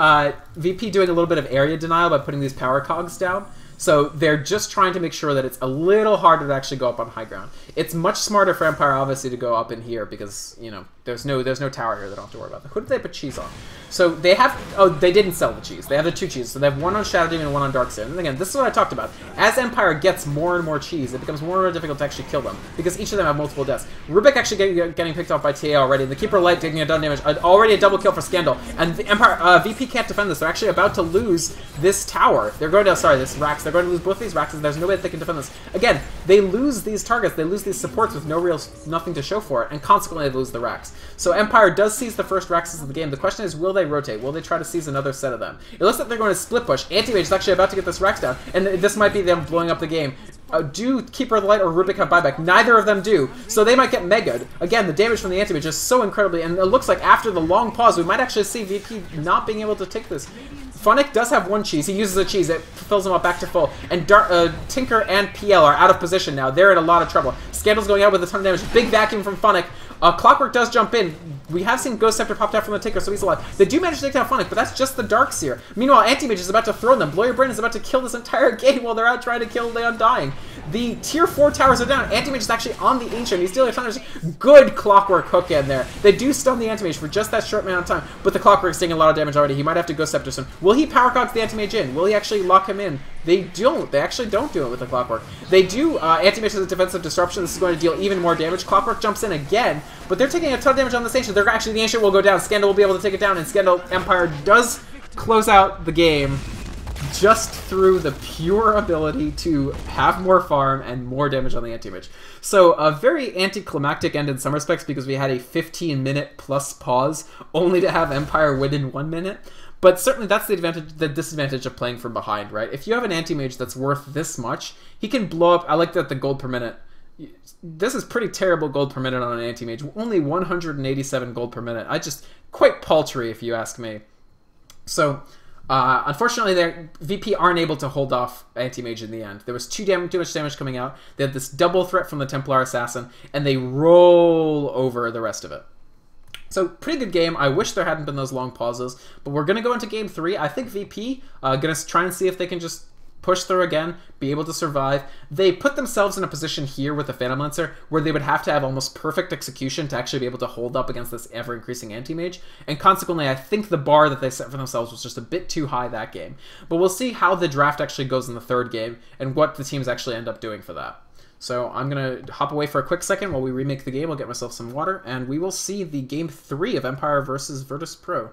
VP doing a little bit of area denial by putting these power cogs down. So they're just trying to make sure that it's a little harder to actually go up on high ground. It's much smarter for Empire, obviously, to go up in here because, there's no tower here they don't have to worry about. Who did they put cheese on? So they have... Oh, they didn't sell the cheese. They have the 2 cheeses. So they have one on Shadow Demon and one on Darkseer. And again, this is what I talked about. As Empire gets more and more cheese, it becomes more and more difficult to actually kill them because each of them have multiple deaths. Rubik actually getting picked off by TA already. And the Keeper Light taking a ton of damage. Already a double kill for Scandal. And the Empire... VP can't defend this. They're actually about to lose this tower. They're going to... Sorry, this Rax. They're going to lose both these Raxes. There's no way that they can defend this. Again, they lose these targets. They lose these supports with nothing to show for it. And consequently, they lose the Rax. So Empire does seize the first Raxes of the game. The question is, will they rotate? Will they try to seize another set of them? It looks like they're going to split push. Anti-Mage is actually about to get this Rax down, and this might be them blowing up the game. Do Keeper of the Light or Rubik have buyback? Neither of them do, so they might get megaed. Again, the damage from the Anti-Mage is so incredibly, and it looks like after the long pause, we might actually see VP not being able to take this. Funnick does have 1 cheese. He uses a cheese. It fills him up back to full. And Tinker and PL are out of position now. They're in a lot of trouble. Scandal's going out with a ton of damage. Big vacuum from Funnick. Clockwork does jump in. We have seen Ghost Scepter popped out from the Tinker, so he's alive. They do manage to take down Funnick, but that's just the Darkseer. Meanwhile, Anti-Mage is about to throw them. Blow Your Brain is about to kill this entire game while they're out trying to kill the Undying. The tier 4 towers are down. Anti-Mage is actually on the Ancient. He's dealing a ton of damage. Good Clockwork hook in there. They do stun the Anti-Mage for just that short amount of time, but the Clockwork's taking a lot of damage already. He might have to Ghost Scepter soon. Will he Power Cogs the Anti-Mage in? Will he actually lock him in? They don't. They actually don't do it with the Clockwork. They do. Anti-Mage has a defensive disruption. This is going to deal even more damage. Clockwork jumps in again, but they're taking a ton of damage on this Ancient. They're actually, the Ancient will go down. Scandal will be able to take it down, and Scandal Empire does close out the game just through the pure ability to have more farm and more damage on the Anti-Mage. So a very anticlimactic end in some respects because we had a 15-minute plus pause only to have Empire win in 1 minute. But certainly that's the disadvantage of playing from behind, right? If you have an Anti-Mage that's worth this much, he can blow up. I like that the gold per minute. This is pretty terrible gold per minute on an Anti-Mage. Only 187 gold per minute. Quite paltry if you ask me. So unfortunately, VP aren't able to hold off Anti-Mage in the end. There was too much damage coming out. They had this double threat from the Templar Assassin, and they roll over the rest of it. So, pretty good game. I wish there hadn't been those long pauses, but we're going to go into Game 3. I think VP going to try and see if they can just push through again, be able to survive. They put themselves in a position here with the Phantom Lancer where they would have to have almost perfect execution to actually be able to hold up against this ever-increasing Anti-Mage, and consequently, I think the bar that they set for themselves was just a bit too high that game. But we'll see how the draft actually goes in the 3rd game and what the teams actually end up doing for that. So I'm going to hop away for a quick second while we remake the game. I'll get myself some water, and we will see the Game 3 of Empire vs. Virtus Pro.